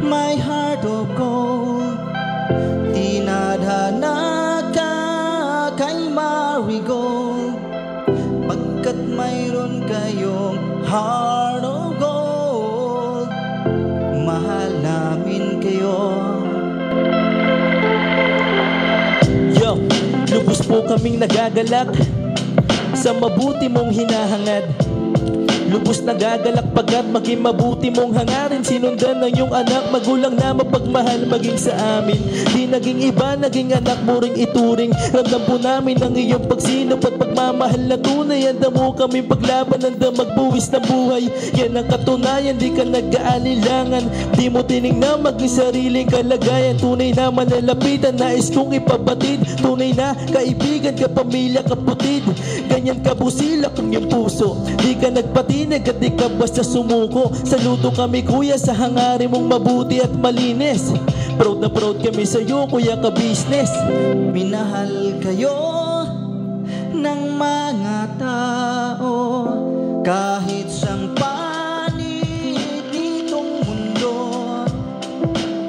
my heart of gold, tinadhana ka kay marigold. Pagkat mayroon kayong heart of gold, mahal namin kayo. Yo, lubos po kaming nagagalak sa mabuti mong hinahangad. Lubos na gagalak pagkat maging mabuti mong hangarin. Sinundan ng iyong anak, magulang na mapagmahal maging sa amin. Di naging iba, naging anak mo ring ituring. Ramdam po namin ang iyong pagsinop at pagmamahal na tunay. Handa mo kami paglaban, handa magbuwis ng buhay. Yan ang katunayan, di ka nag-aalilangan. Di mo tinignan maging sariling kalagayan. Tunay na manalapitan, nais kong ipabatid. Tunay na kaibigan, kapamilya, kaputid. Ganyan kabusilak ang iyong puso. Di ka nagpatinag at di ka basta sumuko. Saludo kami kuya sa hangarin mong mabuti at malinis. Proud na proud kami sa'yo kuya ka-business. Minahal kayo ng mga tao kahit sang panig nitong mundo,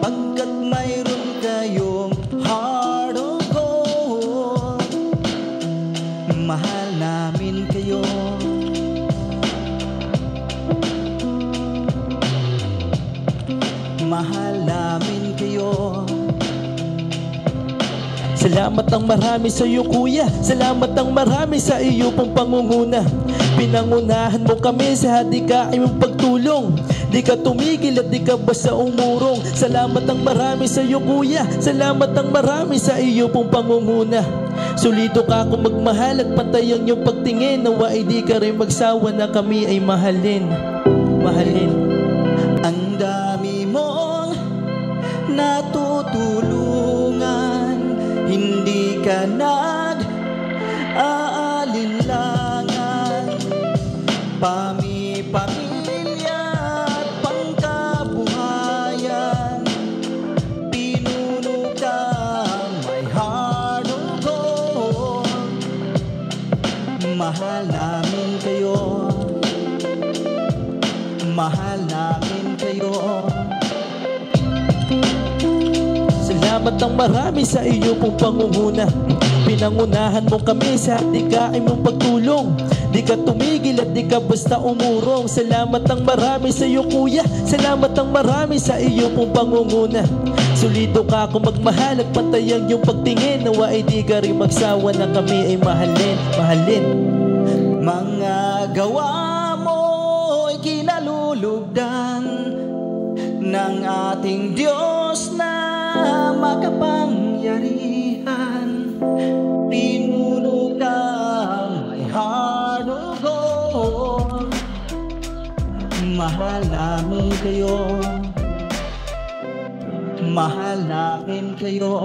pagkat mayroon kayong heart of gold. Mahal namin kayo. Mahal namin kayo. Salamat ang marami sa iyo kuya. Salamat ang marami sa iyo pong pangunguna. Pinangunahan mo kami sa hadikain mong pagtulong. Di ka tumigil at di ka basta umurong. Salamat ang marami sa iyo kuya. Salamat ang marami sa iyo pong pangunguna. Solito ka kung magmahal at pantay ang iyong pagtingin. Nawa ay di ka rin magsawa na kami ay mahalin. Mahalin. Ang dami mong natutulungan, hindi ka nag-aalinlangan. Pamilya at pangkabuhayan, pinuno ka may heart of gold. Mahal namin kayo. Mahal namin kayo. Salamat ang marami sa iyo pong pangunguna. Pinangunahan mo kami sa hadikain mong pagtulong. Di ka tumigil at di ka basta umurong. Salamat ang marami sa iyo kuya. Salamat ang marami sa iyo pong pangunguna. Solido ka kung magmahal at pantay ang iyong pagtingin. Nawa ay di ka rin magsawa na kami ay mahalin. Mahalin. Mga gawa mo'y kinalulugdan ng ating Diyos na makapangyarihan. Pinuno ka may heart of gold. Mahal namin kayo. Mahal namin kayo.